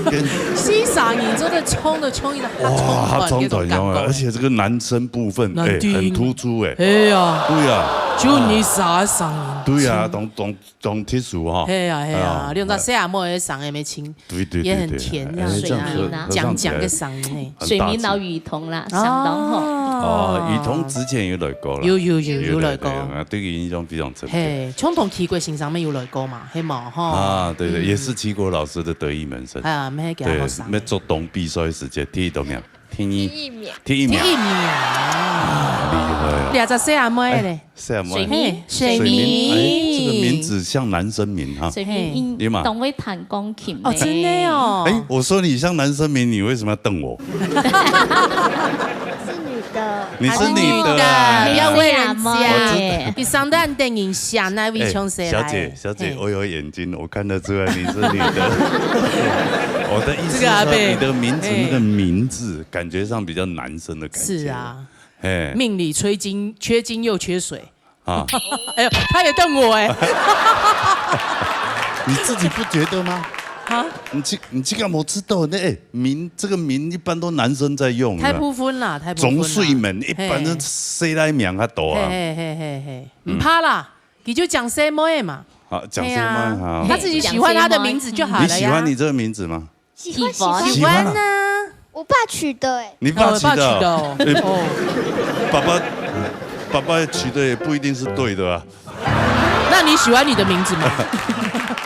欣赏你这个冲的冲一个，哇，冲短腰啊！而且这个男生部分很突出哎。哎呀，对呀，就你啥嗓音？对呀，懂特殊哈。哎呀，你用到西亚莫的嗓音没清，对，也很甜这样。水明啊，讲个嗓音哎，水明老雨桐啦，相当好。哦，雨桐之前有来过啦，有来过，对佢印象非常深刻。嘿，冲同奇怪欣赏没有来過嘛？嘿嘛哈。啊，对，也是齐國老師的得意門生。哎呀，沒給他好賞。咩做東比賽時節第一多秒，第一秒。厲害啊！24阿妹嘞，水明，這個名字像男生名哈。水明，懂會彈鋼琴哦，真的哦。哎，我說你像男生名，你為什麼要瞪我？你是女的，不要為人家。你上段電影想那位從誰來？小姐，我有眼睛，我看得出來你是女的。我的意思是說，你的名字那個名字，感覺上比較男生的感覺。是啊，命裡缺金又缺水啊！哎呦，他也瞪我哎。你自己不覺得嗎？啊，你這個我知道，那名這個名一般都男生在用。太不分啦，太不分啦。總帥們一般都誰來名較多啊？嘿，唔怕啦，你就講什麼嘛。好，講什麼好？他自己喜歡他的名字就好了呀。你喜歡你這個名字嗎？喜歡啊！我爸取的哎。你爸取的哦。爸爸取的也不一定是對的啊。那你喜歡你的名字嗎？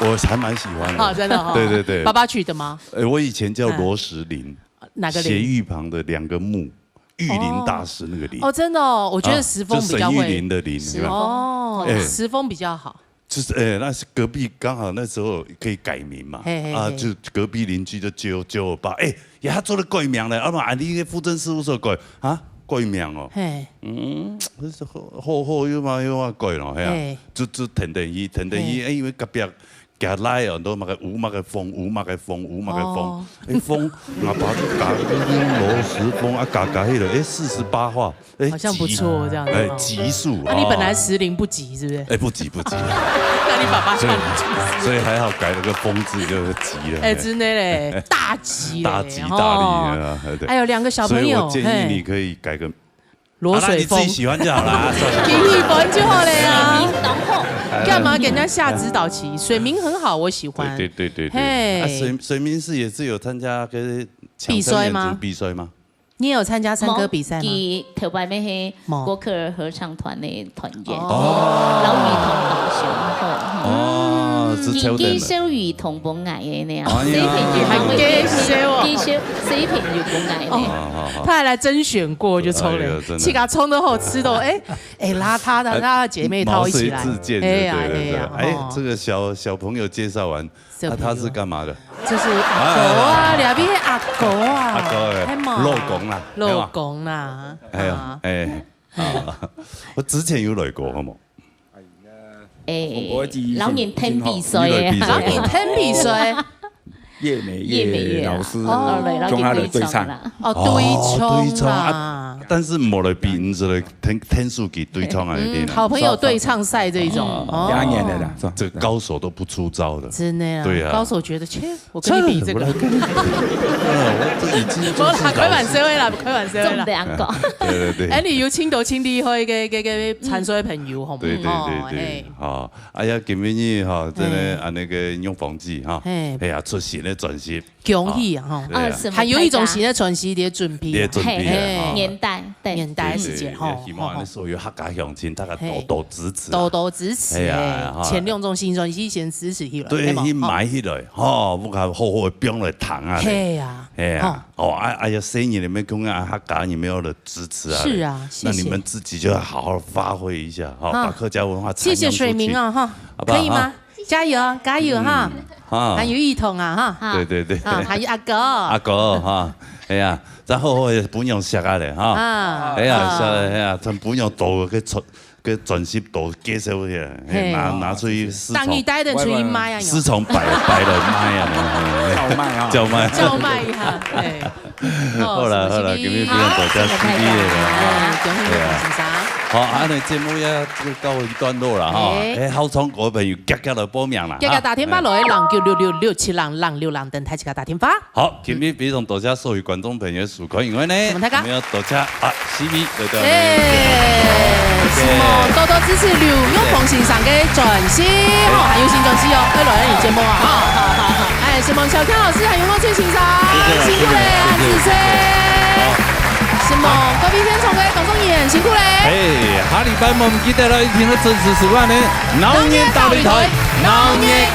我還蠻喜歡的，真的哈。對。爸爸取的嗎？我以前叫羅石林，哪個林？斜玉旁的兩個木，玉林大師那個林。哦，真的哦，我覺得石峰比較會。就沈玉林的林，哦，石峰比較好。就是那是隔壁剛好那時候可以改名嘛，啊，就隔壁鄰居就叫我爸，他做了改名了，啊嘛，你個戶政事務所改啊？改名哦，好有嘛改咯，係啊，就停電伊，因為隔壁夾來哦，都嘛個五嘛個風，風，阿爸就夾用螺絲風啊夾迄個，48畫，好像不錯，這樣，級數。那你本來10不急，是不是？不急。那你爸爸算所以還好改了個風字就是急了。真的嘞，大吉，大吉大利啊！還有2個小朋友，所以我建議你可以改個羅水峰，你自己喜歡就好啦，給你本就好了呀。幹嘛給人家下指導棋？水明很好，我喜歡。對。水明是也是有參加個比賽嗎？你也有参加唱歌比赛吗？头摆咩係郭克爾合唱團嘅團員，劉雨彤同上好。記小雨同本藝嘅呢，水平就水平就本藝呢。他還來甄選過就抽了，氣咖衝得後吃到拉他的，讓他姐妹套一起來。毛遂自薦，對。哎，這個小朋友介紹完，他是幹嘛的？就是阿哥啊，兩邊阿哥啊，阿哥老公啦，老公啦，我之前有來過，好冇？老年聽比賽嘅，老年聽比賽，葉美月老師中他的對唱，對唱啊。但是冇來比，唔是來天數給對唱來的。好朋友對唱賽這種兩年的啦，這高手都不出招的。真的啊，對啊，高手覺得切，我跟你比這個。我已經就是。開玩笑啦，開玩笑啦。中兩個。對。哎，你要青島青啲嘅參賽朋友，好唔好？對。好，哎呀，今日哈，真係啊那個用房子哈，哎呀出新的專輯。恭喜啊！還有一種新的專輯的準備，年代時間希望所有客家鄉親大家多支持，多支持。前兩種新專輯先支持起來，對，去買起來，不敢好好編來彈啊。係啊，哎呀，聲音裡面公啊客家，你們要的支持啊。是啊，那你們自己就要好好發揮一下，把客家文化傳揚出去。謝謝水明啊，哈，可以嗎？加油，加油哈！還有一同啊，哈！對，還有阿哥哈，哎呀，然後本樣寫下來哈，哎呀，真本樣多個出個專輯多介紹嘅，拿出去市場，當你帶得出去賣啊，市場擺來賣啊，叫賣哈，好啦，今日不用多加時間。好，安尼節目也告一段落啦哈。好唱歌朋友夾來報名啦。夾打電話來，人叫6667人流浪燈台夾打電話。好，今日非常多謝所有觀眾朋友收看，因為呢，我們要多謝CB來到。希望多多支持劉永鳳先生嘅專輯，還有新專輯哦，會來你節目啊。好，希望小天老師還有我最欣賞，辛苦咧，安子吹。希望各位天蟲嘅觀眾也辛苦咧。下禮拜我們記得啦，一定要支持10萬呢，老年大擂台，老年。